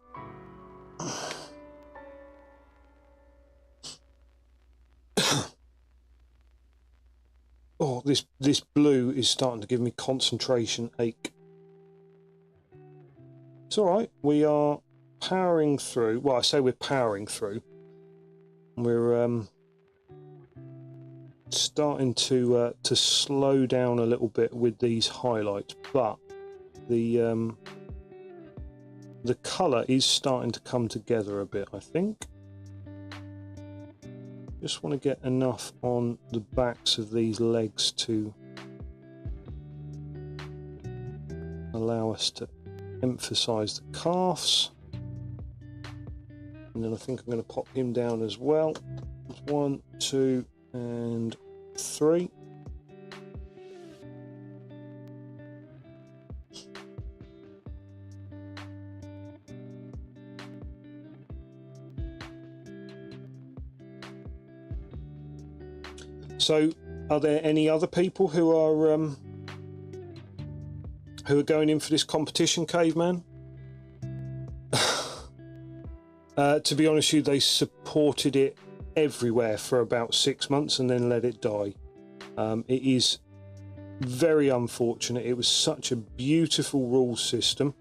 Oh, this blue is starting to give me concentration ache. It's all right. We are powering through. Well, I say we're powering through. We're starting to slow down a little bit with these highlights, but the colour is starting to come together a bit, I think. Just want to get enough on the backs of these legs to allow us to emphasize the calves. And then I think I'm going to pop him down as well. 1, 2 and 3. So, are there any other people who are going in for this competition, Caveman? To be honest with you, they supported it everywhere for about 6 months and then let it die. It is very unfortunate. It was such a beautiful rule system,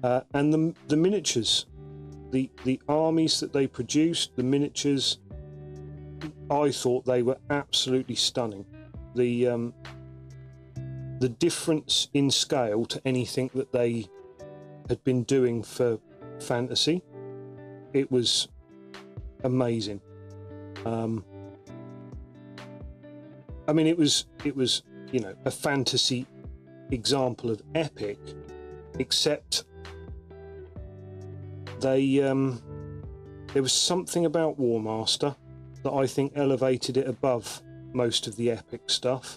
and the miniatures, the armies that they produced, the miniatures, I thought they were absolutely stunning. The difference in scale to anything that they had been doing for fantasy, it was amazing. I mean, it was you know, a fantasy example of epic, except they there was something about Warmaster that I think elevated it above most of the epic stuff.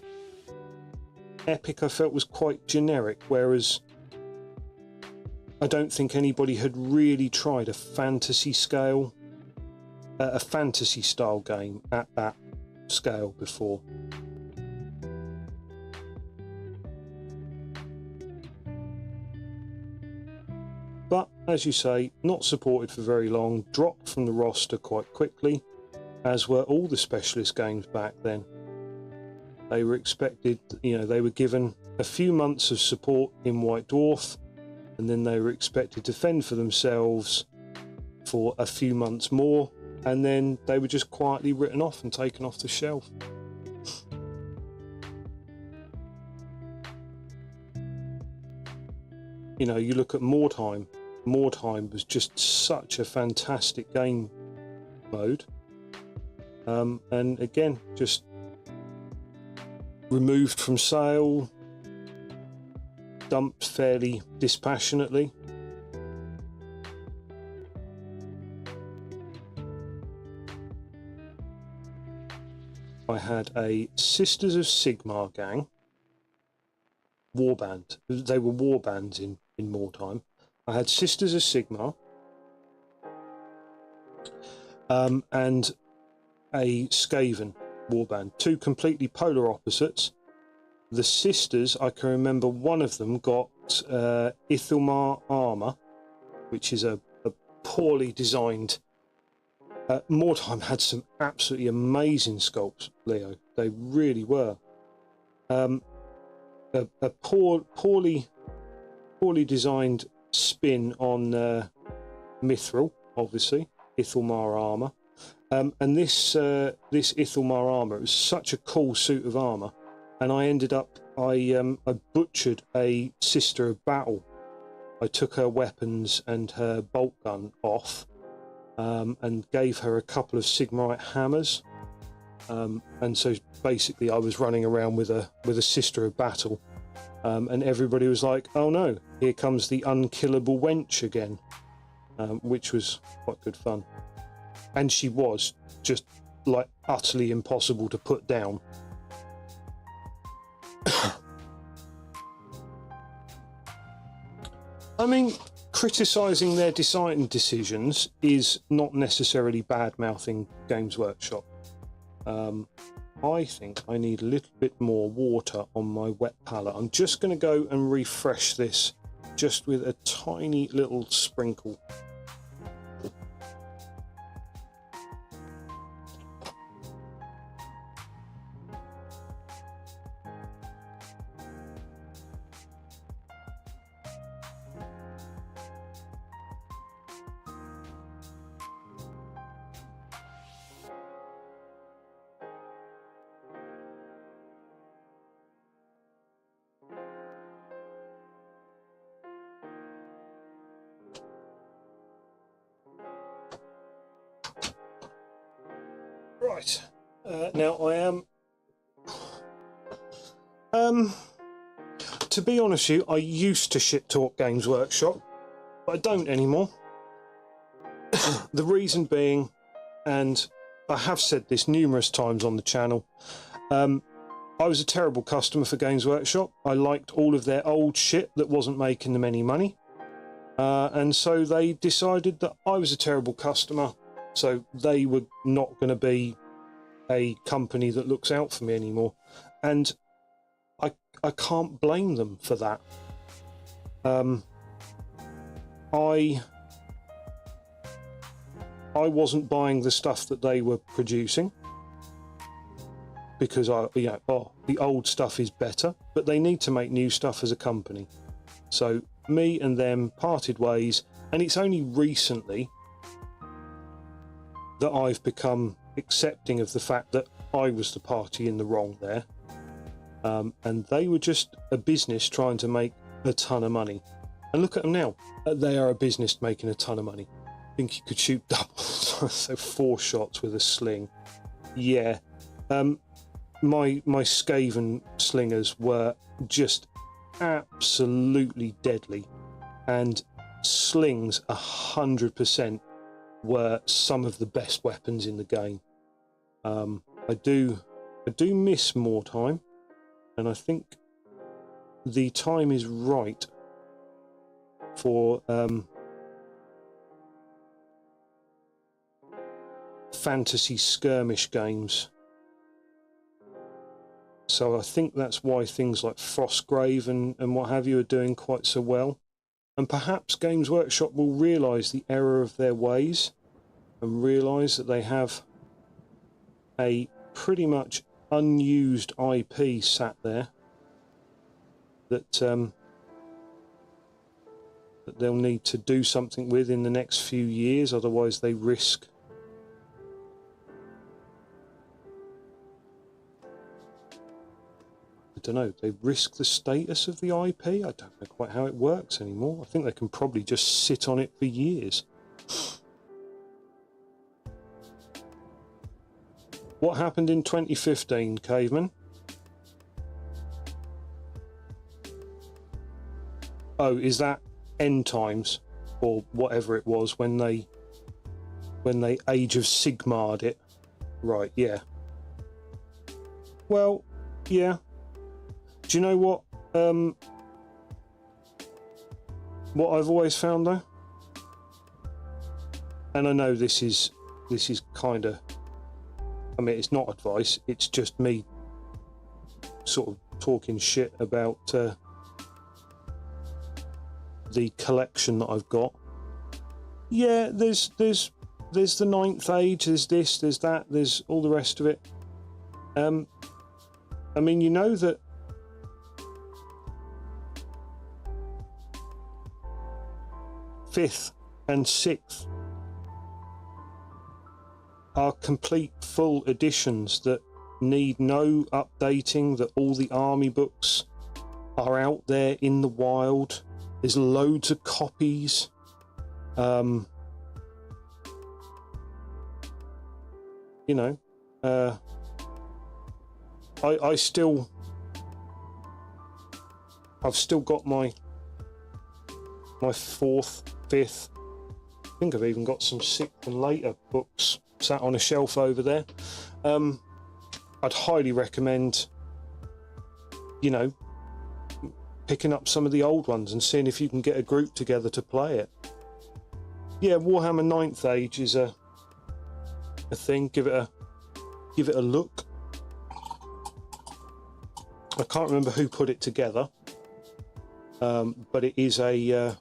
Epic, I felt, was quite generic, whereas I don't think anybody had really tried a fantasy style game at that scale before. But as you say, not supported for very long, dropped from the roster quite quickly, as were all the specialist games back then. They were expected, you know, they were given a few months of support in White Dwarf, and then they were expected to fend for themselves for a few months more, and then they were just quietly written off and taken off the shelf. You know, you look at Mordheim. Mordheim was just such a fantastic game mode. And again, just removed from sale, dumped fairly dispassionately. I had a Sisters of Sigmar gang warband. They were warbands in Mordheim. I had Sisters of Sigmar and a Skaven warband, two completely polar opposites. The Sisters, I can remember one of them got Ithilmar armor, which is a poorly designed. Mordheim had some absolutely amazing sculpts, Leo. They really were. A poorly designed spin on Mithril, obviously, Ithilmar armor, And this Ithalmar armor, it was such a cool suit of armor, and I ended up I butchered a Sister of Battle. I took her weapons and her bolt gun off, and gave her a couple of Sigmarite hammers. And so basically I was running around with a Sister of Battle, and everybody was like, oh no, here comes the unkillable wench again, which was quite good fun. And she was just like utterly impossible to put down. I mean, criticising their design decisions is not necessarily bad-mouthing Games Workshop. I think I need a little bit more water on my wet palette. I'm just going to go and refresh this just with a tiny little sprinkle. Right, now I am, to be honest with you, I used to shit talk Games Workshop, but I don't anymore. The reason being, and I have said this numerous times on the channel, I was a terrible customer for Games Workshop. I liked all of their old shit that wasn't making them any money, and so they decided that I was a terrible customer. So they were not going to be a company that looks out for me anymore. And I can't blame them for that. I wasn't buying the stuff that they were producing because the old stuff is better, but they need to make new stuff as a company. So me and them parted ways, and it's only recently that I've become accepting of the fact that I was the party in the wrong there, and they were just a business trying to make a ton of money. And look at them now, they are a business making a ton of money. I think you could shoot double, so 4 shots with a sling. Yeah, my Skaven slingers were just absolutely deadly, and slings 100% were some of the best weapons in the game. I do miss more time, and I think the time is right for fantasy skirmish games. So I think that's why things like Frostgrave and what have you are doing quite so well. And perhaps Games Workshop will realise the error of their ways and realise that they have a pretty much unused IP sat there that that they'll need to do something with in the next few years, otherwise they risk they risk the status of the IP. I don't know quite how it works anymore. I think they can probably just sit on it for years. What happened in 2015, Caveman? Oh, is that end times or whatever it was when they Age of Sigmar'd it? Right, yeah. Well, yeah. Do you know what I've always found though? And I know this is kind of, I mean, it's not advice, it's just me sort of talking shit about the collection that I've got. Yeah, there's the Ninth Age, there's this, there's that, there's all the rest of it. I mean, you know that fifth and sixth are complete full editions that need no updating, that all the army books are out there in the wild. There's loads of copies. You know, I've still got my fourth, fifth. I think I've even got some sixth and later books sat on a shelf over there. I'd highly recommend, you know, picking up some of the old ones and seeing if you can get a group together to play it. Yeah, Warhammer 9th Age is a thing. Give it a look. I can't remember who put it together, but it is a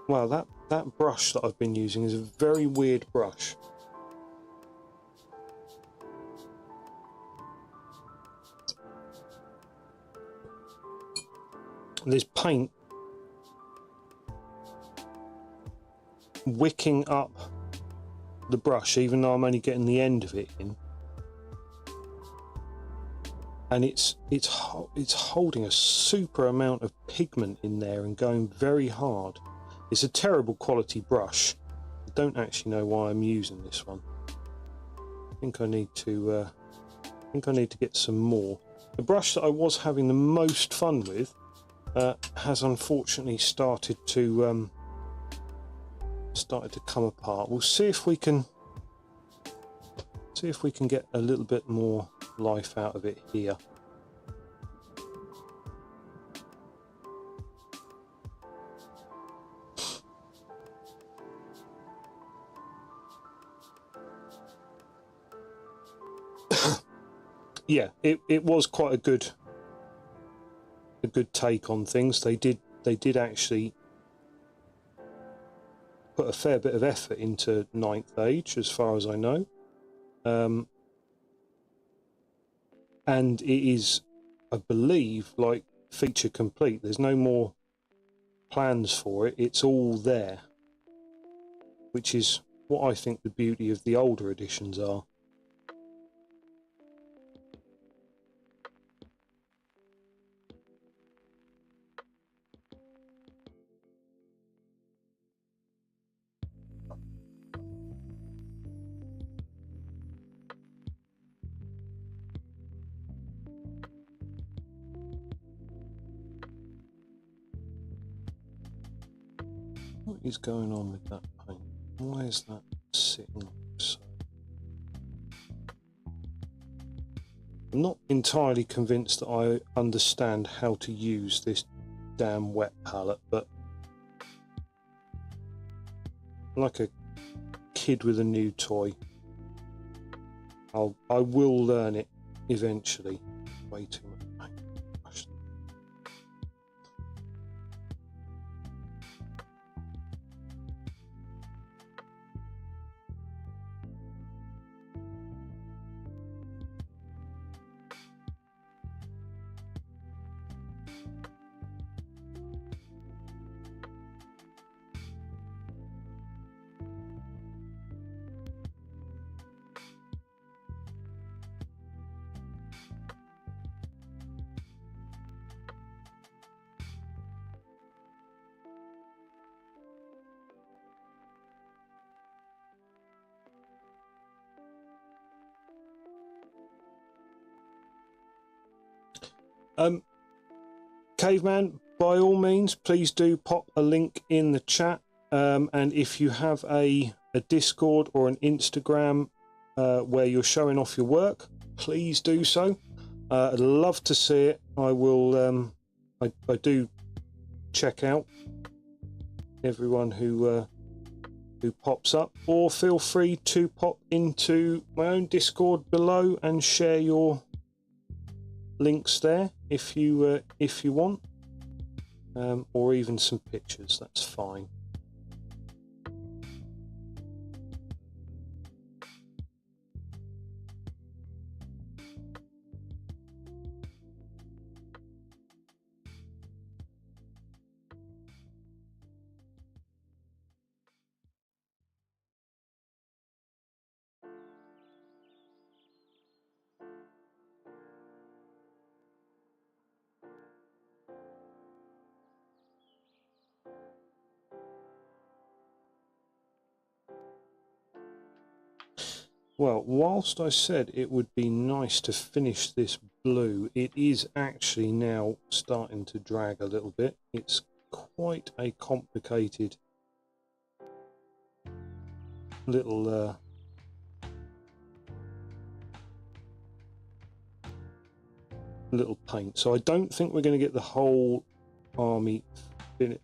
wow, that brush that I've been using is a very weird brush. There's paint wicking up the brush, even though I'm only getting the end of it in, and it's holding a super amount of pigment in there and going very hard. It's a terrible quality brush. I don't actually know why I'm using this one. I think I need to get some more. The brush that I was having the most fun with has unfortunately started to come apart. We'll see if we can get a little bit more life out of it here. Yeah, it was quite a good take on things. They did actually put a fair bit of effort into 9th Age, as far as I know, and it is, I believe, like feature complete. There's no more plans for it. It's all there, which is what I think the beauty of the older editions are. What is going on with that paint? Why is that sitting so? I'm not entirely convinced that I understand how to use this damn wet palette, but like a kid with a new toy, I will learn it eventually. Way too much paint. Caveman, by all means, please do pop a link in the chat, and if you have a Discord or an Instagram where you're showing off your work, please do so. I'd love to see it. I will. I do check out everyone who pops up, or feel free to pop into my own Discord below and share your links there if you want, or even some pictures. That's fine. Well, whilst I said it would be nice to finish this blue, it is actually now starting to drag a little bit. It's quite a complicated little little paint. So I don't think we're going to get the whole army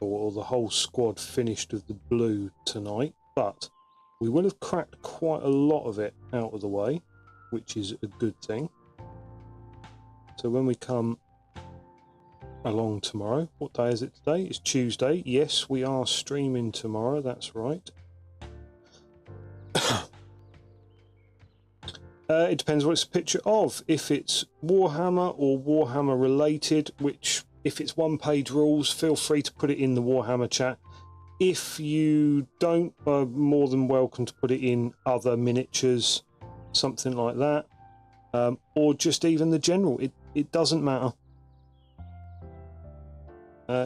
or the whole squad finished with the blue tonight, but we will have cracked quite a lot of it out of the way, which is a good thing. So when we come along tomorrow, what day is it today? It's Tuesday. Yes, we are streaming tomorrow, that's right. It depends what it's a picture of. If it's Warhammer or Warhammer related, which if it's one-page rules, feel free to put it in the Warhammer chat. If you don't, are more than welcome to put it in other miniatures, something like that, or just even the general. It doesn't matter.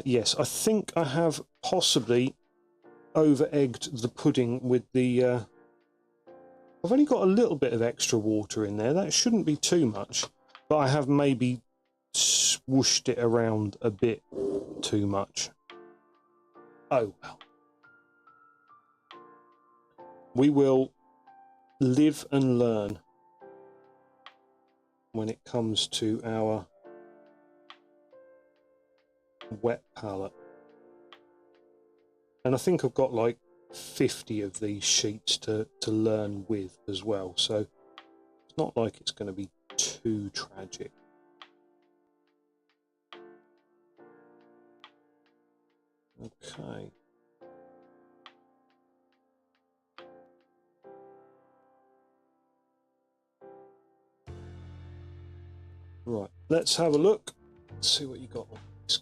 Yes, I think I have possibly over-egged the pudding with the... I've only got a little bit of extra water in there. That shouldn't be too much, but I have maybe swooshed it around a bit too much. Oh well. We will live and learn when it comes to our wet palette. And I think I've got like 50 of these sheets to learn with as well, so it's not like it's going to be too tragic. Okay. Right, let's have a look. Let's see what you got on this.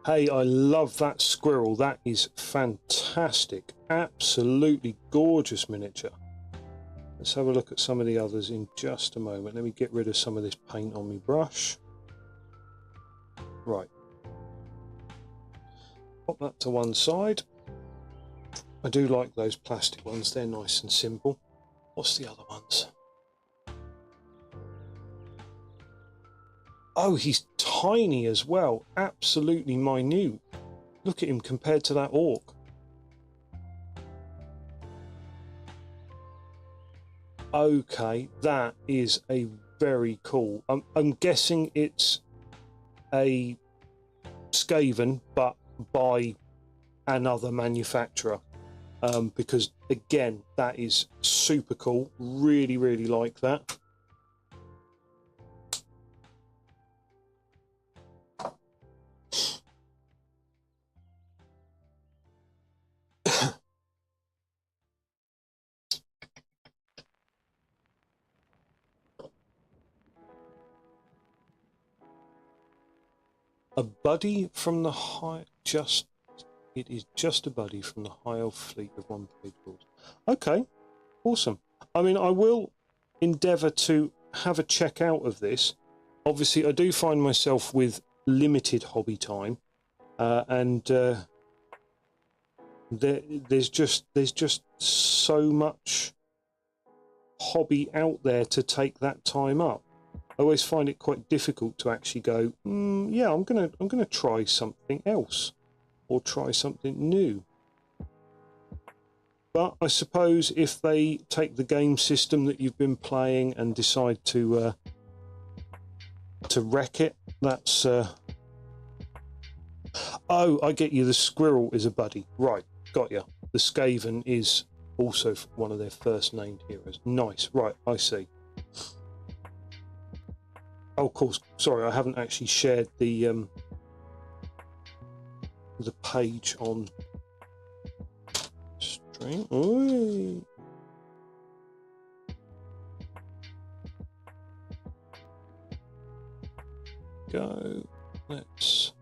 Hey, I love that squirrel. That is fantastic. Absolutely gorgeous miniature. Let's have a look at some of the others in just a moment. Let me get rid of some of this paint on my brush. Right. Pop that to one side. I do like those plastic ones. They're nice and simple. What's the other ones? Oh, he's tiny as well. Absolutely minute. Look at him compared to that orc. Okay, that is a very cool. I'm guessing it's a Skaven, but by another manufacturer. Because again, that is super cool. Really, really like that. A buddy from the high, it is just a buddy from the High Elf fleet of one-page rules. Okay, awesome. I mean, I will endeavour to have a check out of this. Obviously, I do find myself with limited hobby time, and there's just so much hobby out there to take that time up. I always find it quite difficult to actually go, yeah, I'm gonna try something else or try something new. But I suppose if they take the game system that you've been playing and decide to wreck it, that's oh, I get you. The squirrel is a buddy, right? Got you. The Skaven is also one of their first named heroes. Nice, right? I see. Oh, of course. Sorry, I haven't actually shared the page on stream. Ooh. Go. Let's.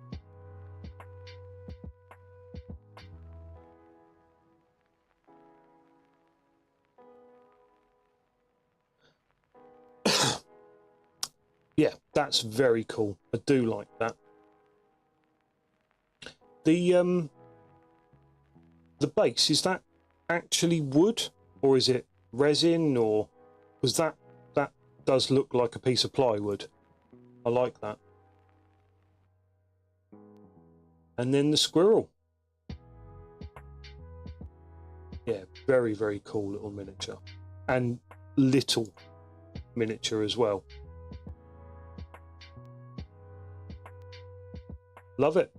That's very cool. I do like that. The base, is that actually wood or is it resin, or was that does look like a piece of plywood. I like that. And then the squirrel. Yeah, very, very cool little miniature. And little miniature as well. Love it.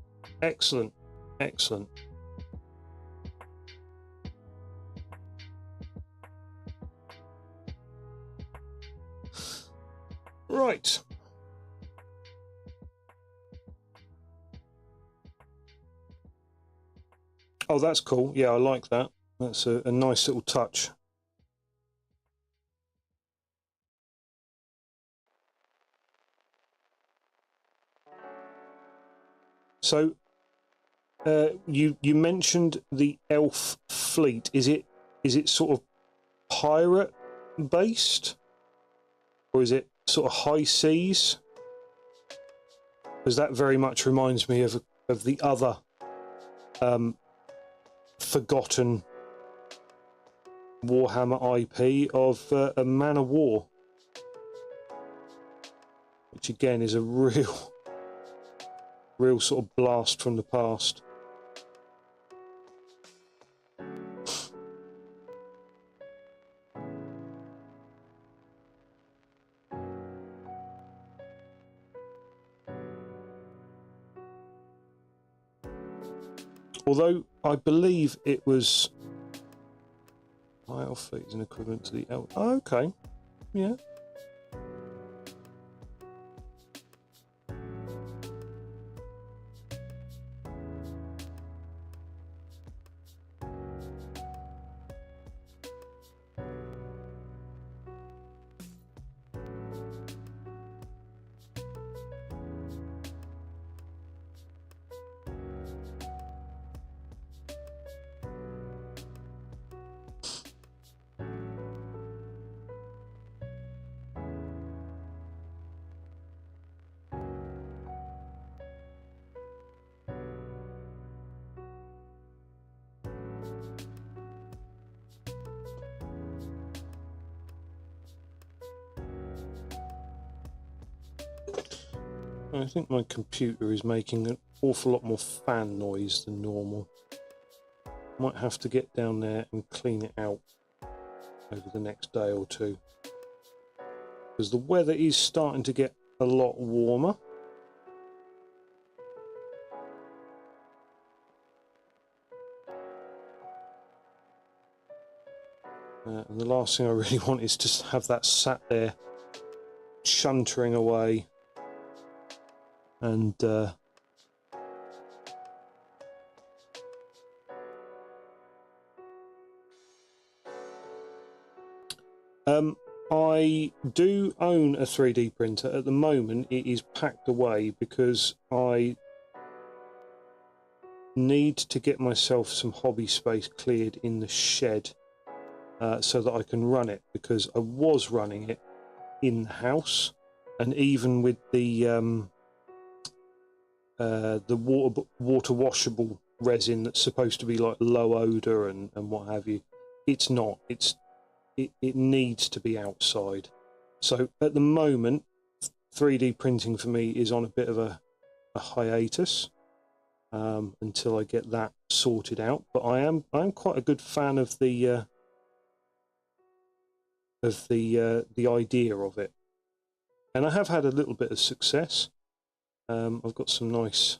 Excellent. Excellent. Right. Oh, that's cool. Yeah, I like that. That's a nice little touch. So, you mentioned the elf fleet. Is it sort of pirate based, or is it sort of high seas? Because that very much reminds me of the other forgotten Warhammer IP of a Man of War, which again is a real sort of blast from the past. Although I believe it was elf fleet is an equivalent to the elf. Oh, okay, yeah. I think my computer is making an awful lot more fan noise than normal. Might have to get down there and clean it out over the next day or two, because the weather is starting to get a lot warmer. And the last thing I really want is to have that sat there chuntering away. And I do own a 3D printer. At the moment it is packed away because I need to get myself some hobby space cleared in the shed so that I can run it, because I was running it in the house, and even with the water washable resin that's supposed to be like low odor and what have you, it's not. It needs to be outside. So at the moment 3D printing for me is on a bit of a hiatus until I get that sorted out. But I'm quite a good fan of the idea of it, and I have had a little bit of success. I've got some nice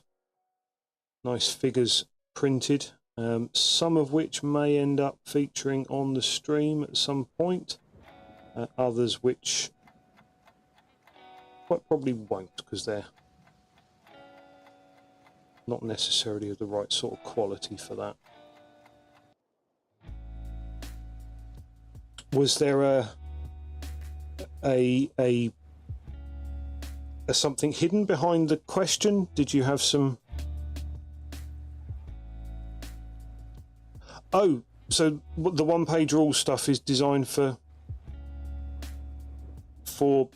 figures printed, some of which may end up featuring on the stream at some point, others which quite probably won't, because they're not necessarily of the right sort of quality for that. Was there a something hidden behind the question? Did you have some? Oh, so the one-page rule stuff is designed for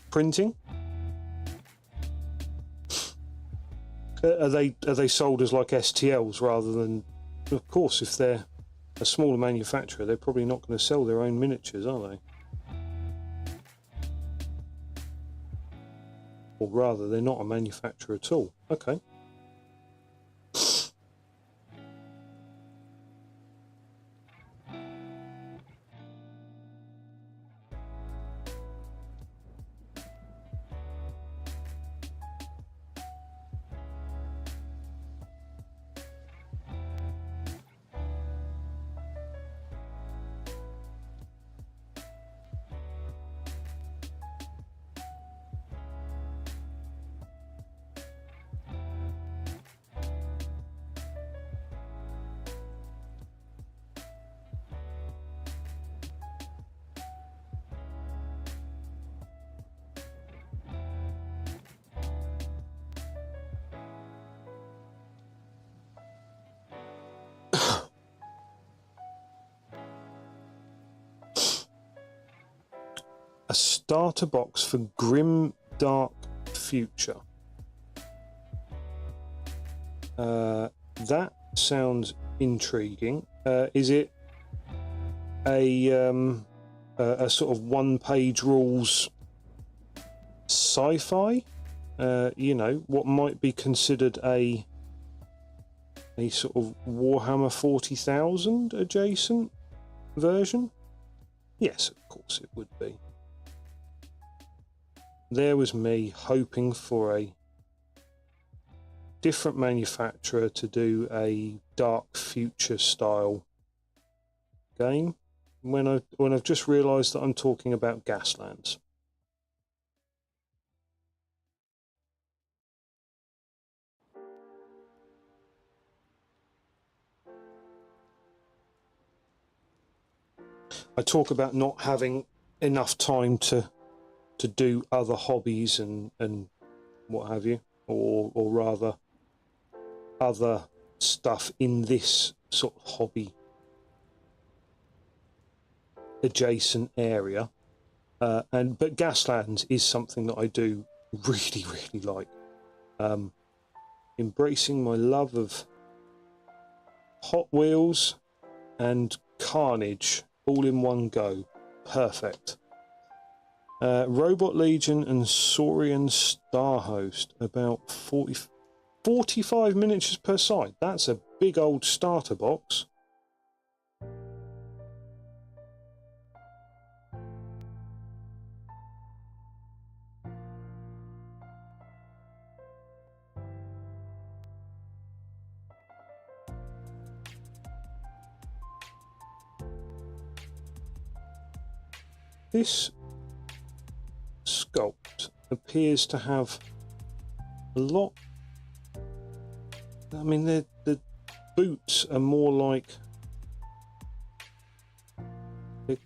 printing? Are they sold as like STLs rather than? Of course, if they're a smaller manufacturer, they're probably not going to sell their own miniatures, are they? Or rather, they're not a manufacturer at all. Okay. A starter box for Grim Dark Future. That sounds intriguing. Is it a sort of one-page rules sci-fi? You know, what might be considered a sort of Warhammer 40,000 adjacent version? Yes, of course it would be. There was me hoping for a different manufacturer to do a Dark Future style game when I've just realised that I'm talking about Gaslands. I talk about not having enough time to do other hobbies and what have you, or rather other stuff in this sort of hobby adjacent area, but Gaslands is something that I do really like. Embracing my love of Hot Wheels and Carnage all in one go. Perfect. Robot Legion and Saurian Star Host, about 45 miniatures per side. That's a big old starter box. This sculpt appears to have a lot. I mean, the boots are more like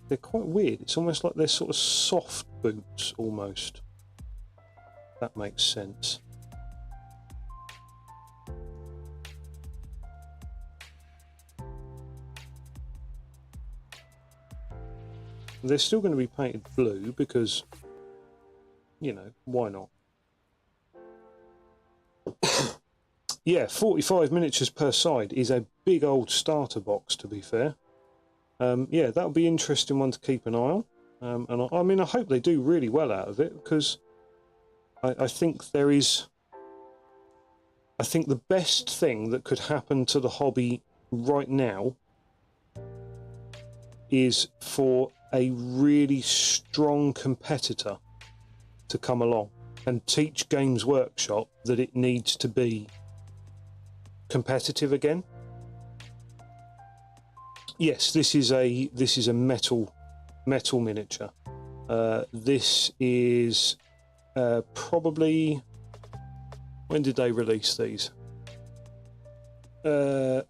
they're quite weird. It's almost like they're sort of soft boots, almost. That makes sense. They're still going to be painted blue because, you know, why not? Yeah, 45 miniatures per side is a big old starter box, to be fair. Yeah, that'll be an interesting one to keep an eye on. And I mean, I hope they do really well out of it, because I think there is... I think the best thing that could happen to the hobby right now is for a really strong competitor to come along and teach Games Workshop that it needs to be competitive again. Yes, this is a metal miniature. This is probably, when did they release these? Early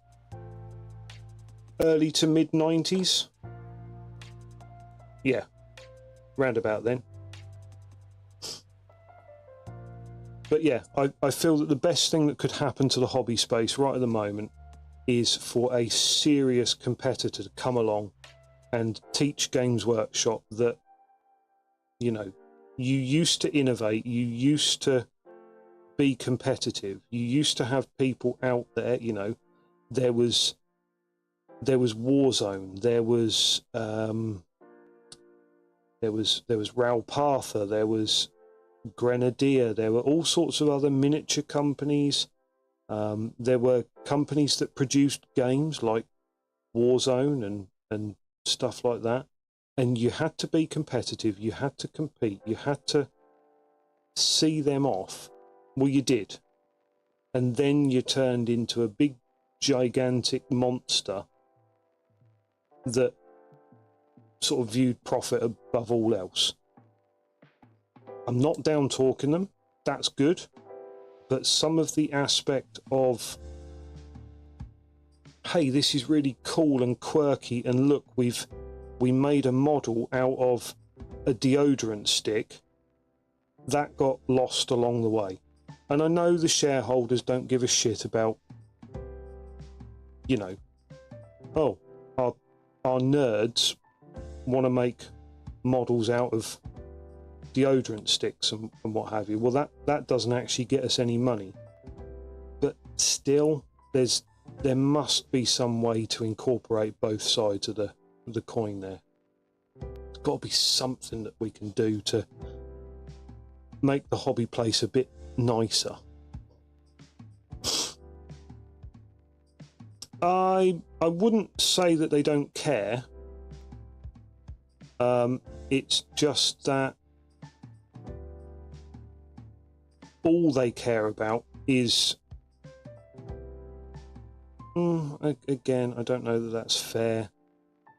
to mid 90s. Yeah, round about then. But yeah, I feel that the best thing that could happen to the hobby space right at the moment is for a serious competitor to come along and teach Games Workshop that, you know, you used to innovate, you used to be competitive. You used to have people out there, you know, there was Warzone, there was Ralpatha, there was Grenadier, there were all sorts of other miniature companies. There were companies that produced games like Warzone and stuff like that. And you had to be competitive, you had to compete, you had to see them off. Well, you did. And then you turned into a big, gigantic monster that sort of viewed profit above all else. I'm not down talking them, that's good. But some of the aspect of, hey, this is really cool and quirky, and look, we made a model out of a deodorant stick, that got lost along the way. And I know the shareholders don't give a shit about, you know, oh, our nerds want to make models out of deodorant sticks and what have you. Well, that doesn't actually get us any money. But still, there must be some way to incorporate both sides of the coin there. There's got to be something that we can do to make the hobby place a bit nicer. I wouldn't say that they don't care. It's just that all they care about is, again, I don't know that that's fair.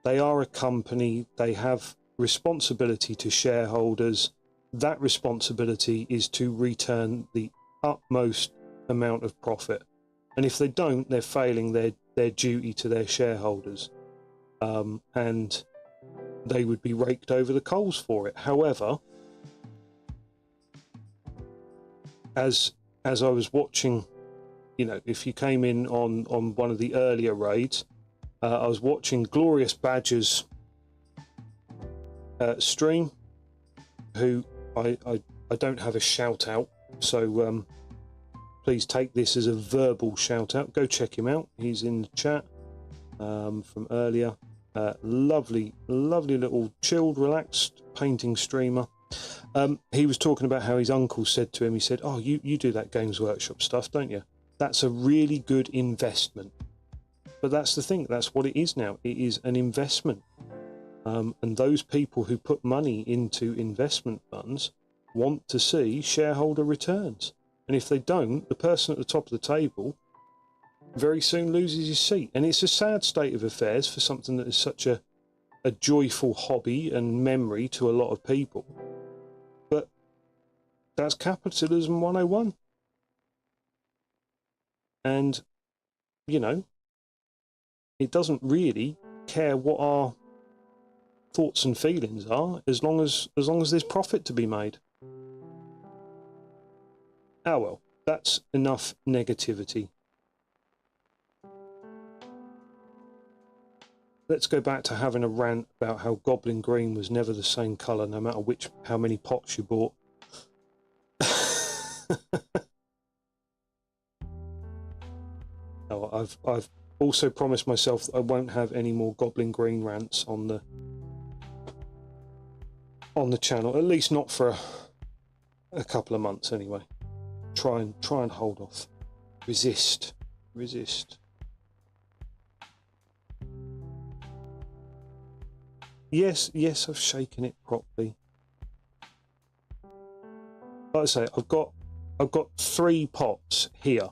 They are a company, they have responsibility to shareholders. That responsibility is to return the utmost amount of profit. And if they don't, they're failing their duty to their shareholders. And they would be raked over the coals for it. However, as I was watching, you know, if you came in on one of the earlier raids, I was watching Glorious Badger's stream, who I don't have a shout out, so please take this as a verbal shout out. Go check him out, he's in the chat from earlier. Lovely little chilled, relaxed painting streamer. He was talking about how his uncle said to him, he said, oh, you do that Games Workshop stuff, don't you? That's a really good investment. But that's the thing, that's what it is now. It is an investment. And those people who put money into investment funds want to see shareholder returns. And if they don't, the person at the top of the table very soon loses his seat. And it's a sad state of affairs for something that is such a joyful hobby and memory to a lot of people. But that's capitalism 101. And, you know, it doesn't really care what our thoughts and feelings are, as long as there's profit to be made. Ah well, that's enough negativity. Let's go back to having a rant about how Goblin Green was never the same colour, no matter how many pots you bought. Oh, I've also promised myself that I won't have any more Goblin Green rants on the channel, at least not for a couple of months anyway. Try and hold off. Resist. Yes, I've shaken it properly. Like I say, I've got 3 pots here.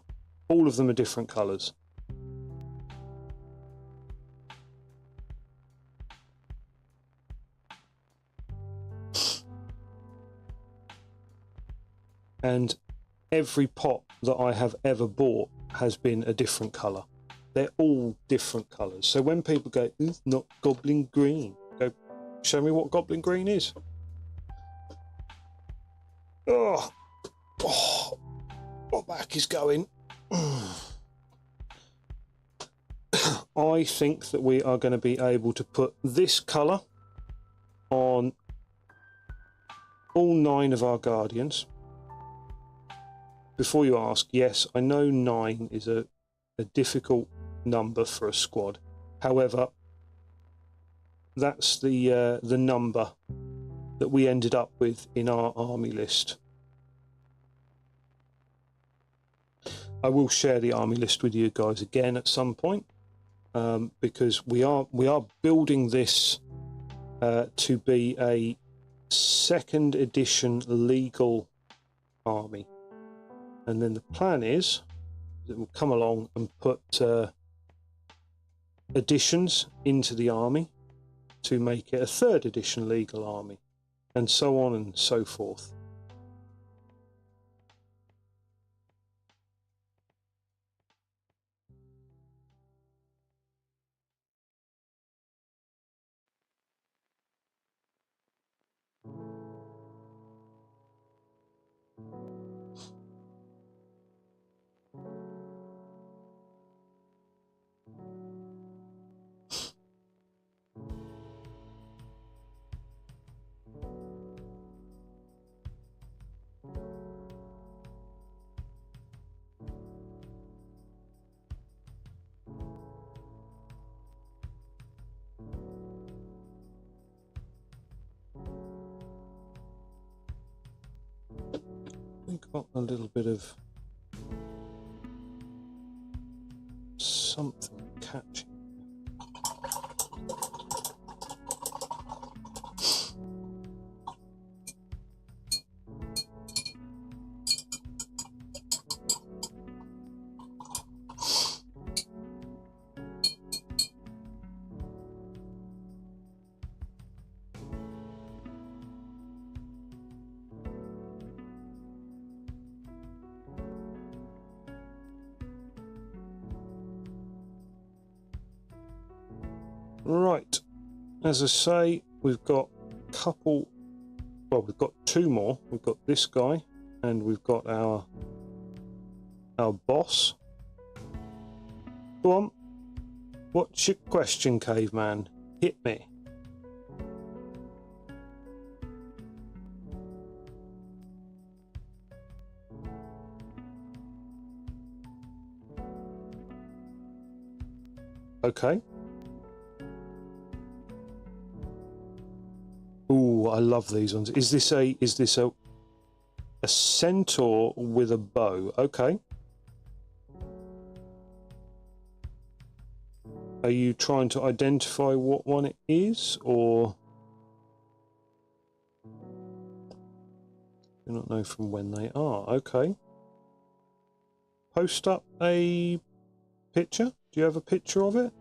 All of them are different colours. And every pot that I have ever bought has been a different colour. They're all different colours. So when people go, it's not Goblin Green, go, show me what Goblin Green is. Oh, my back is going. I think that we are going to be able to put this colour on all 9 of our Guardians. before you ask, yes, I know 9 is a difficult number for a squad. However, that's the number that we ended up with in our army list. I will share the army list with you guys again at some point, because we are building this to be a 2nd edition legal army, and then the plan is that we'll come along and put additions into the army to make it a 3rd edition legal army, and so on and so forth. We got a little bit of something catching. Right, as I say, we've got a couple, well, we've got 2 more. We've got this guy, and we've got our boss. Go on, what's your question, caveman? Hit me. Okay. Ooh, I love these ones. Is this a centaur with a bow? Okay. Are you trying to identify what one it is, or do not know from when they are? Okay. Post up a picture. Do you have a picture of it?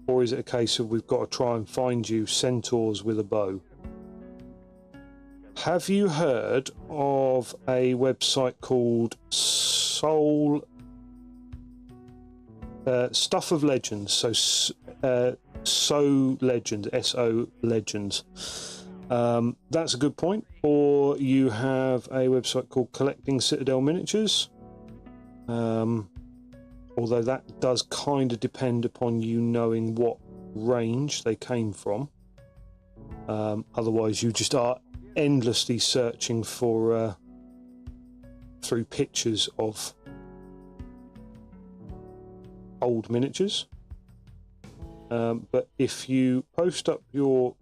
Or is it a case of we've got to try and find you centaurs with a bow? Have you heard of a website called Stuff of Legends? So Legends, S-O Legends. That's a good point. Or you have a website called Collecting Citadel Miniatures. Although that does kind of depend upon you knowing what range they came from. Otherwise, you just are endlessly searching for through pictures of old miniatures. But if you post up your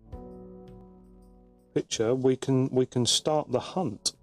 picture, we can start the hunt.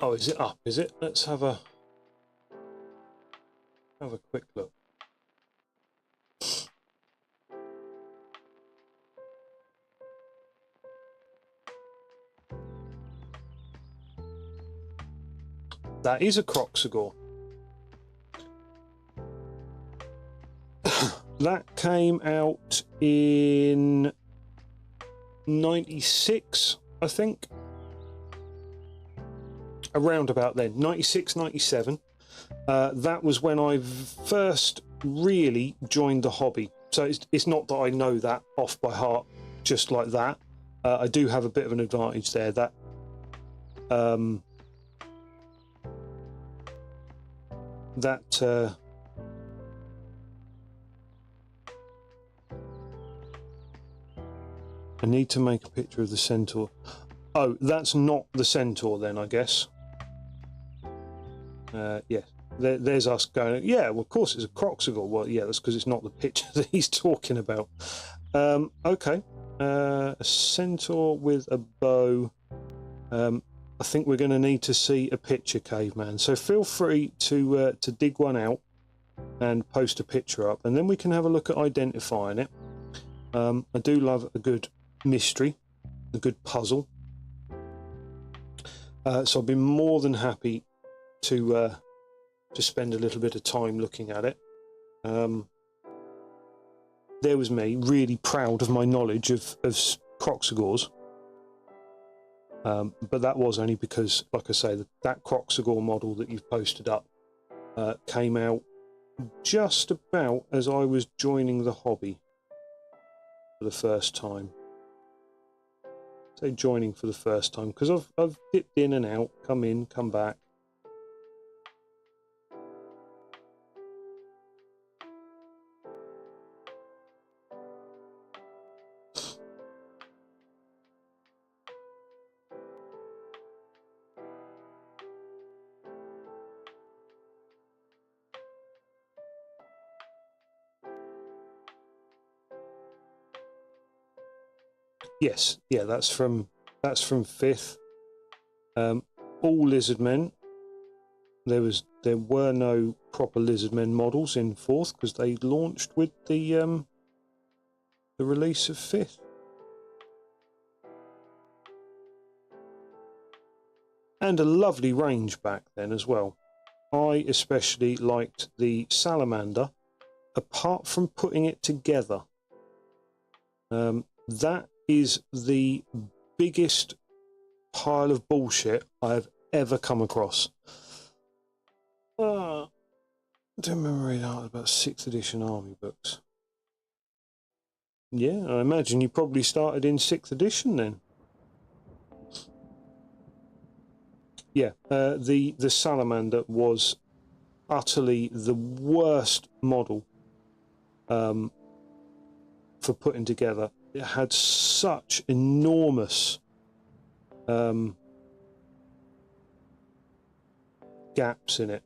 Oh, is it up? Is it? Let's have a quick look. That is a Croxagore. That came out in 96, I think. Around about then, 96, 97. That was when I first really joined the hobby. So it's not that I know that off by heart just like that. I do have a bit of an advantage there. That I need to make a picture of the centaur. Oh, that's not the centaur then, I guess. Yeah, there's us going, yeah, well, of course it's a Croxagore. Well, yeah, that's because it's not the picture that he's talking about. Okay, a centaur with a bow. I think we're going to need to see a picture, Caveman. So feel free to dig one out and post a picture up, and then we can have a look at identifying it. I do love a good mystery, a good puzzle. So I'll be more than happy to spend a little bit of time looking at it. There was me, really proud of my knowledge of Croxagores. But that was only because, like I say, that Croxagore model that you've posted up came out just about as I was joining the hobby for the first time. Say joining for the first time, because I've dipped in and out, come in, come back. Yes, yeah, that's from 5th. All lizard men. There were no proper lizard men models in 4th because they launched with the release of 5th. And a lovely range back then as well. I especially liked the Salamander, apart from putting it together. That is the biggest pile of bullshit I have ever come across. I don't remember reading out about 6th edition army books. Yeah, I imagine you probably started in 6th edition then. Yeah, the Salamander was utterly the worst model for putting together. It had such enormous gaps in it.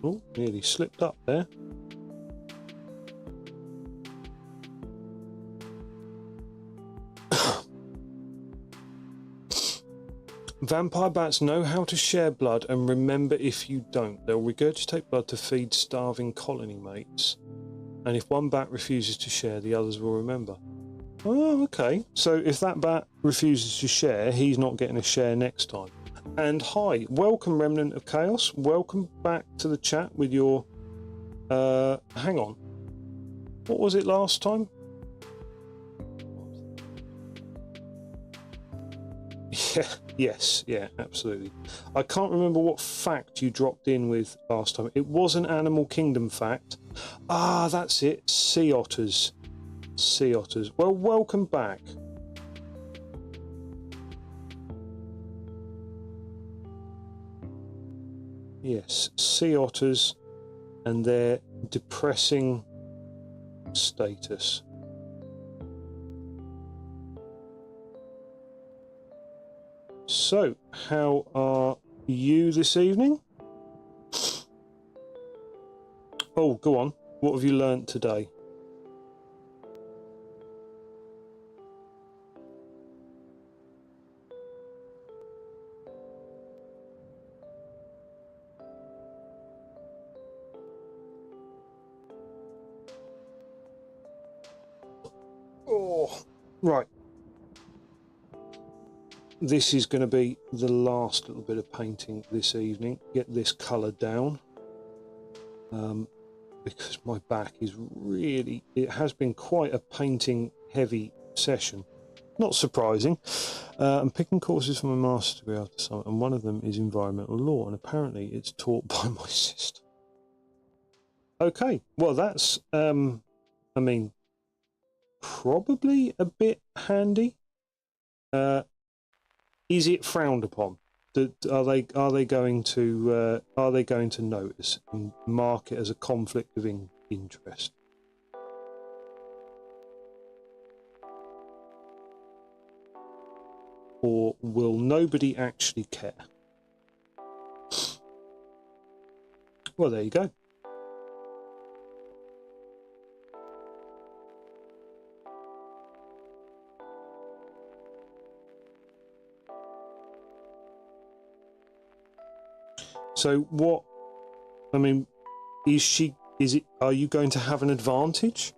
Oh, nearly slipped up there. Vampire bats know how to share blood, and remember, if you don't, they'll regurgitate blood to feed starving colony mates. And if one bat refuses to share, the others will remember. Oh, okay. So if that bat refuses to share, he's not getting a share next time. And hi, welcome Remnant of Chaos. Welcome back to the chat with your... hang on. What was it last time? Yeah, yes, yeah, absolutely. I can't remember what fact you dropped in with last time. It was an Animal Kingdom fact. Ah, that's it. Sea otters. Sea otters. Well, welcome back. Yes, sea otters and their depressing status. So, how are you this evening? Oh, go on. What have you learnt today? Oh, right. This is going to be the last little bit of painting this evening. Get this colour down. Because my back is really, it has been quite a painting heavy session. Not surprising. I'm picking courses for my master's degree after summer, and one of them is environmental law, and apparently it's taught by my sister. Okay, well that's, I mean, probably a bit handy. Is it frowned upon? Are they going to notice and mark it as a conflict of interest? Or will nobody actually care? Well, there you go. So what, I mean, are you going to have an advantage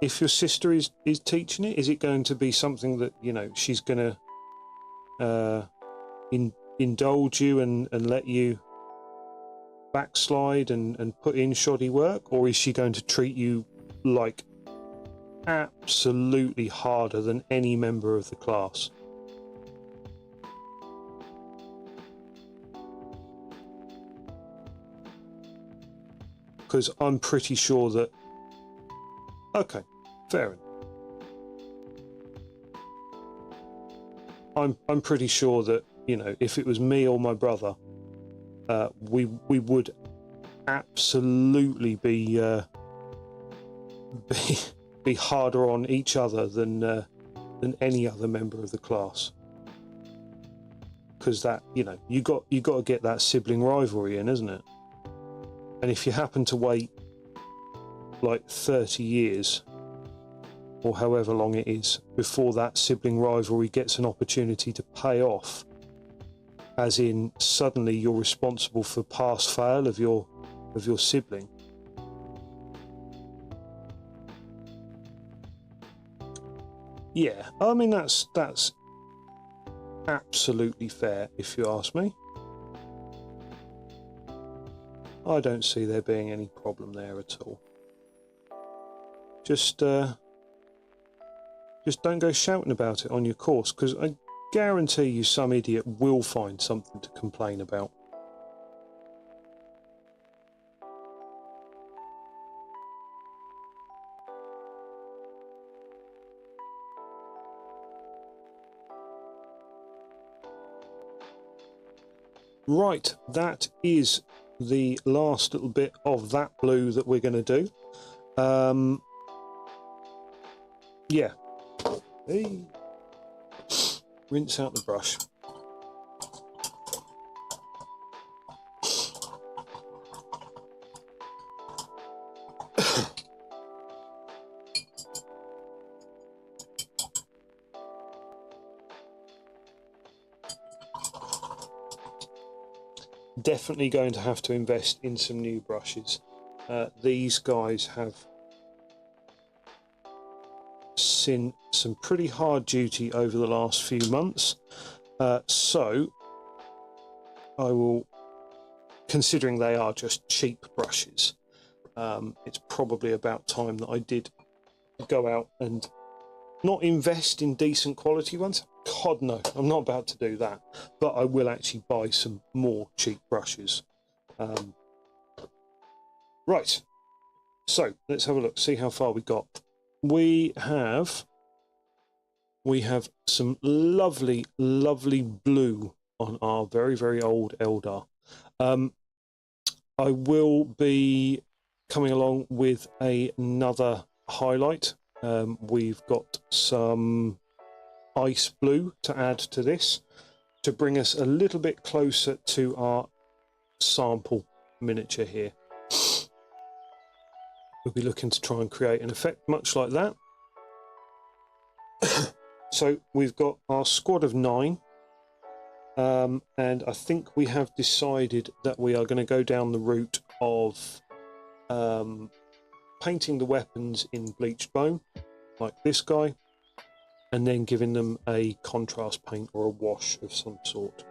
if your sister is teaching it? Is it going to be something that, you know, she's going to indulge you and let you backslide and put in shoddy work? Or is she going to treat you like absolutely harder than any member of the class? Because I'm pretty sure that... Okay, fair enough. I'm pretty sure that, you know, if it was me or my brother, we would absolutely be harder on each other than any other member of the class. Because that, you know, you got to get that sibling rivalry in, isn't it? And if you happen to wait like 30 years or however long it is before that sibling rivalry gets an opportunity to pay off, as in suddenly you're responsible for pass fail of your sibling, yeah, I mean that's absolutely fair if you ask me. I don't see there being any problem there at all. Just don't go shouting about it on your course, because I guarantee you some idiot will find something to complain about. Right, that is the last little bit of that blue that we're going to do. Yeah. Hey. Rinse out the brush. Definitely going to have to invest in some new brushes. These guys have seen some pretty hard duty over the last few months, so I will, considering they are just cheap brushes, it's probably about time that I did go out and not invest in decent quality ones. God no, I'm not about to do that, but I will actually buy some more cheap brushes. Right, so let's have a look, see how far we got. We have some lovely blue on our very old Eldar. I will be coming along with another highlight. We've got some ice blue to add to this. to bring us a little bit closer to our sample miniature here. We'll be looking to try and create an effect much like that. So we've got our squad of 9, and I think we have decided that we are going to go down the route of painting the weapons in bleached bone, like this guy, and then giving them a contrast paint or a wash of some sort.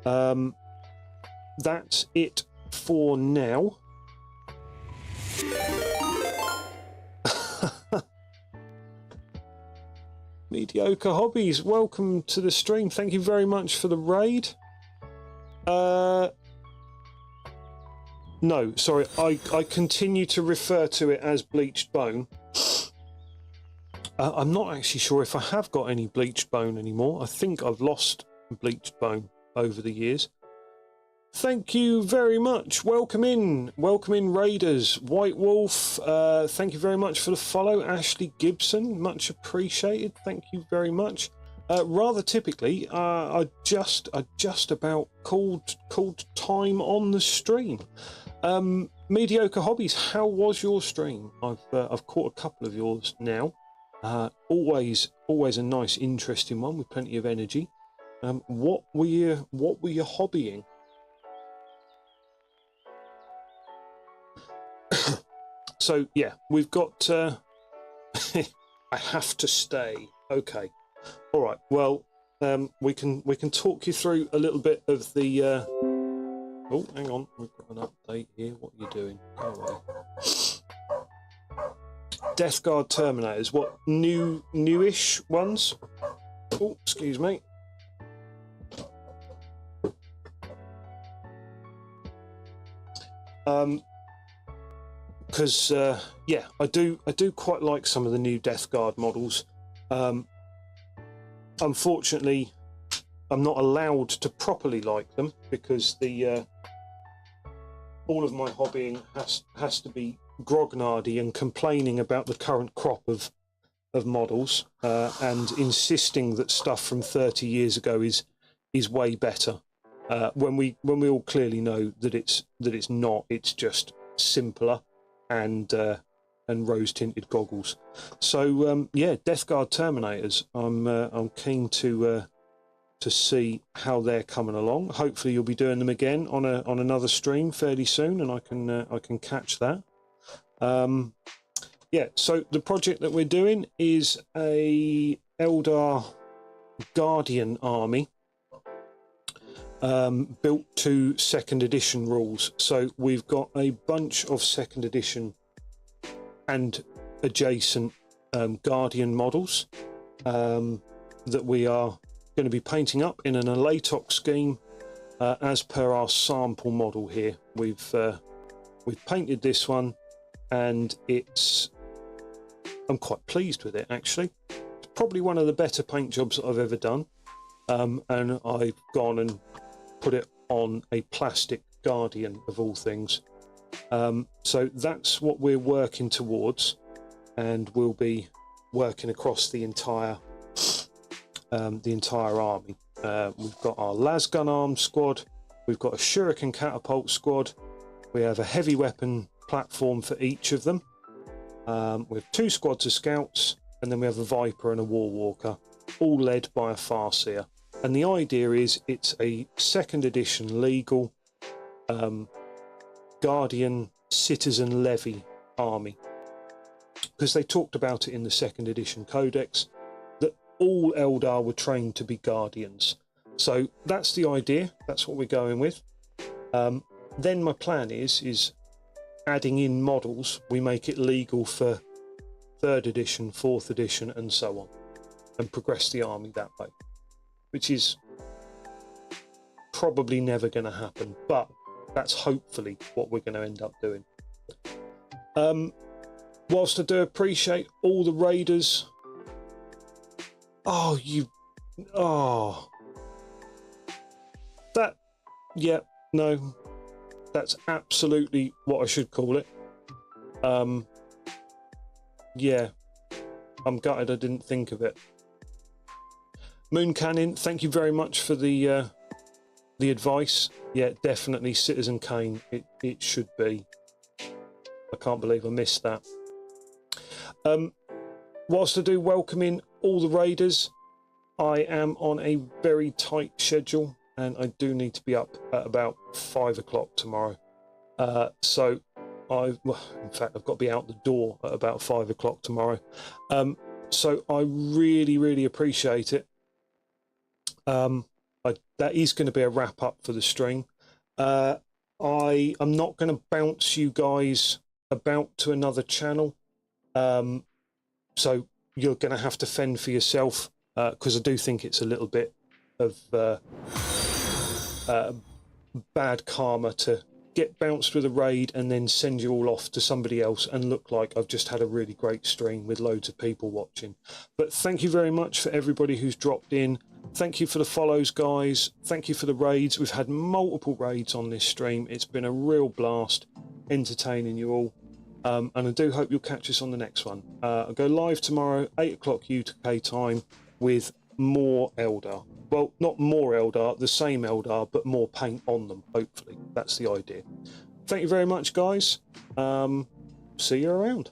That's it for now. Mediocre Hobbies, welcome to the stream. Thank you very much for the raid. No, sorry, I continue to refer to it as bleached bone. I'm not actually sure if I have got any bleached bone anymore. I think I've lost bleached bone over the years. Thank you very much. Welcome in raiders. White Wolf, thank you very much for the follow. Ashley Gibson, much appreciated. Thank you very much. Rather typically, I just about called time on the stream. Mediocre Hobbies, how was your stream? I've caught a couple of yours now. Always a nice, interesting one with plenty of energy. What were you hobbying? So yeah, we've got. I have to stay. Okay, all right. Well, we can talk you through a little bit of the. Oh, hang on, we've got an update here. What are you doing? Go away. Death Guard Terminators. What newish ones? Oh, excuse me. Because yeah, I do quite like some of the new Death Guard models. Unfortunately, I'm not allowed to properly like them because the all of my hobbying has to be grognardy and complaining about the current crop of models and insisting that stuff from 30 years ago is way better. When we all clearly know that it's not. It's just simpler and rose-tinted goggles. So yeah, Death Guard Terminators. I'm keen to see how they're coming along. Hopefully, you'll be doing them again on another stream fairly soon, and I can catch that. Yeah. So the project that we're doing is a Eldar Guardian army. Built to 2nd edition rules. So we've got a bunch of 2nd edition and adjacent Guardian models that we are going to be painting up in an Alatox scheme as per our sample model here. We've painted this one, and I'm quite pleased with it actually. It's probably one of the better paint jobs that I've ever done, and I've gone and put it on a plastic Guardian of all things. So that's what we're working towards, and we'll be working across the entire army. We've got our lasgun arm squad, we've got a shuriken catapult squad, we have a heavy weapon platform for each of them. We have 2 squads of scouts, and then we have a Viper and a War Walker, all led by a Farseer. And the idea is it's a 2nd edition legal Guardian citizen levy army, because they talked about it in the 2nd edition codex that all Eldar were trained to be Guardians. So that's the idea, that's what we're going with. Then my plan is adding in models, we make it legal for 3rd edition, 4th edition and so on, and progress the army that way, which is probably never going to happen, but that's hopefully what we're going to end up doing. Whilst I do appreciate all the raiders. Yeah, no, that's absolutely what I should call it. Yeah, I'm gutted I didn't think of it. Moon Cannon, thank you very much for the advice. Yeah, definitely Citizen Kane. It should be. I can't believe I missed that. Whilst I do welcome in all the raiders, I am on a very tight schedule and I do need to be up at about 5 o'clock tomorrow. So well, in fact, I've got to be out the door at about 5 o'clock tomorrow. So I really appreciate it. That is going to be a wrap up for the stream. I'm not going to bounce you guys about to another channel. So you're going to have to fend for yourself, because I do think it's a little bit of bad karma to get bounced with a raid and then send you all off to somebody else and look like I've just had a really great stream with loads of people watching. But thank you very much for everybody who's dropped in. Thank you for the follows, guys. Thank you for the raids. We've had multiple raids on this stream. It's been a real blast entertaining you all. And I do hope you'll catch us on the next one. I'll go live tomorrow, 8 o'clock UK time, with more Eldar. Well, not more Eldar, the same Eldar, but more paint on them, hopefully. That's the idea. Thank you very much, guys. See you around.